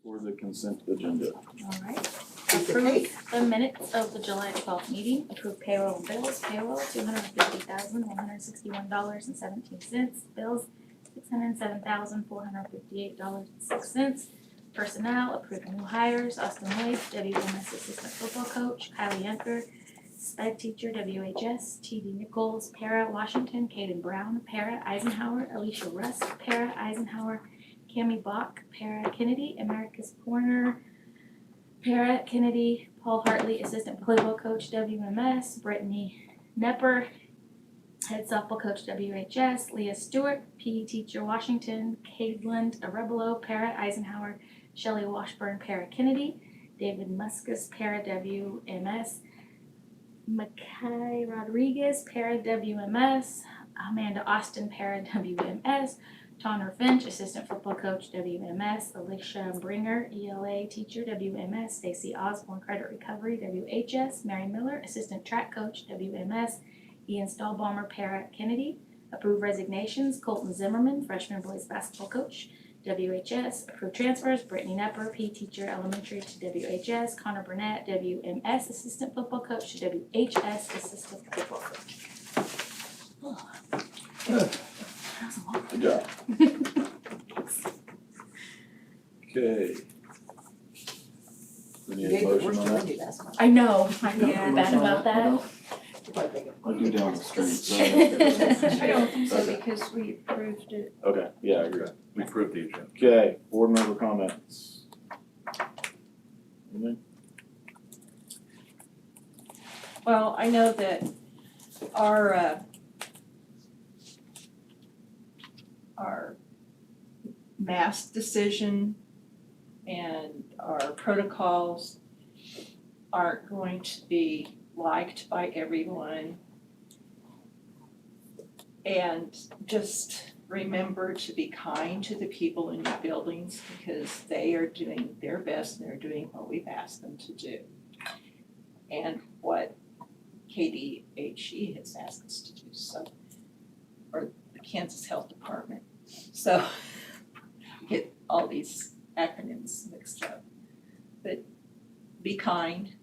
for the consent agenda. Alright. Piece of Approve cake. the minutes of the July 12th meeting, approve payroll and bills, payroll $250,161.17, bills $607,458.06. Personnel, approve new hires, Austin Lloyd, WMS assistant football coach, Kylie Yunker, sped teacher, WHS, TD Nichols, para Washington, Kaden Brown, para Eisenhower, Alicia Russ, para Eisenhower, Cami Bach, para Kennedy, America's Corner, para Kennedy, Paul Hartley, assistant volleyball coach, WMS, Brittany Nepper, head softball coach, WHS, Leah Stewart, PE teacher, Washington, Cadeland Arebelo, para Eisenhower, Shelley Washburn, para Kennedy, David Muscus, para WMS, Mackay Rodriguez, para WMS, Amanda Austin, para WMS, Tonner Finch, assistant football coach, WMS, Alicia Bringer, ELA teacher, WMS, Stacy Osborne, credit recovery, WHS, Mary Miller, assistant track coach, WMS, Ian Stahlbomber, para Kennedy, approve resignations, Colton Zimmerman, freshman boys basketball coach, WHS, approve transfers, Brittany Nepper, PE teacher, elementary to WHS, Connor Burnett, WMS, assistant football coach to WHS, assistant football coach. Oh. That was a lot. Good job. Okay. We You need a gave the motion worst on to that? Wendy last month. I know, I'm No, bad motion on about that. No? You're probably thinking, I'll do down the street. So. I don't think so Okay. because we approved it. Okay, yeah, I agree. We approved the agenda. Okay, board member comments. Anything? Well, I know that our mask decision and our protocols aren't going to be liked by everyone. And just remember to be kind to the people in your buildings because they are doing their best and they're doing what we've asked them to do. And what KDHE has asked us to do, so, or the Kansas Health Department. So, get all these acronyms mixed up. But be kind.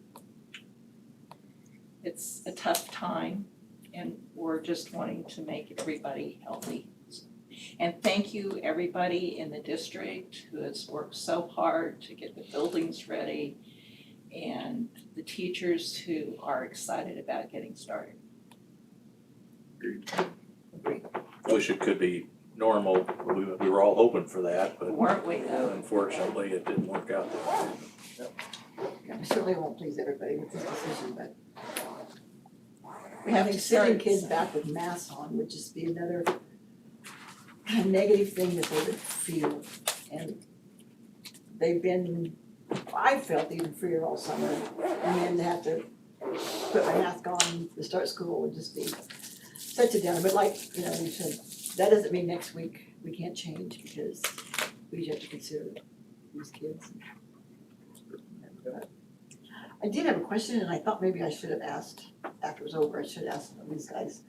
It's a tough time and we're just wanting to make everybody healthy. And thank you, everybody in the district who has worked so hard to get the buildings ready and the teachers who are excited about getting started. Wish it could be normal, we were all hoping for that, but Weren't we though? unfortunately, it didn't work out that way. I certainly won't please everybody with this decision, but having sending kids back with masks on would just be another negative thing that they would feel. And they've been, I felt even freer all summer, and then to have to put my mask on to start school would just be such a downer. But like, you know, we said, that doesn't mean next week we can't change because we have to consider these kids. But I did have a question, and I thought maybe I should have asked after it was over. I should have asked these guys.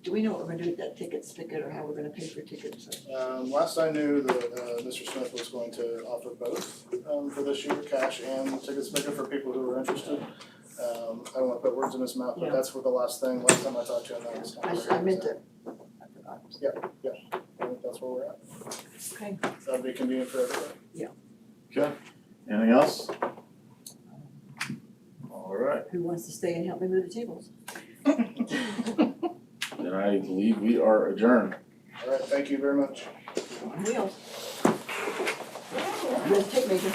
Do we know what we're gonna do with that ticket spigot or how we're gonna pay for tickets? Last I knew that Mr. Smith was going to offer both for this year, cash and ticket spigot for people who are interested. I don't wanna put words in his mouth, but Yeah. that's for the last time I talked to him, that was kind of. I meant to. I forgot. I think that's where we're at. Okay. That'd be convenient for everybody. Okay, anything else? All right, Who wants to stay and help me move the tables? then I believe we are adjourned. All right, thank you very much. On wheels. Red tape measure.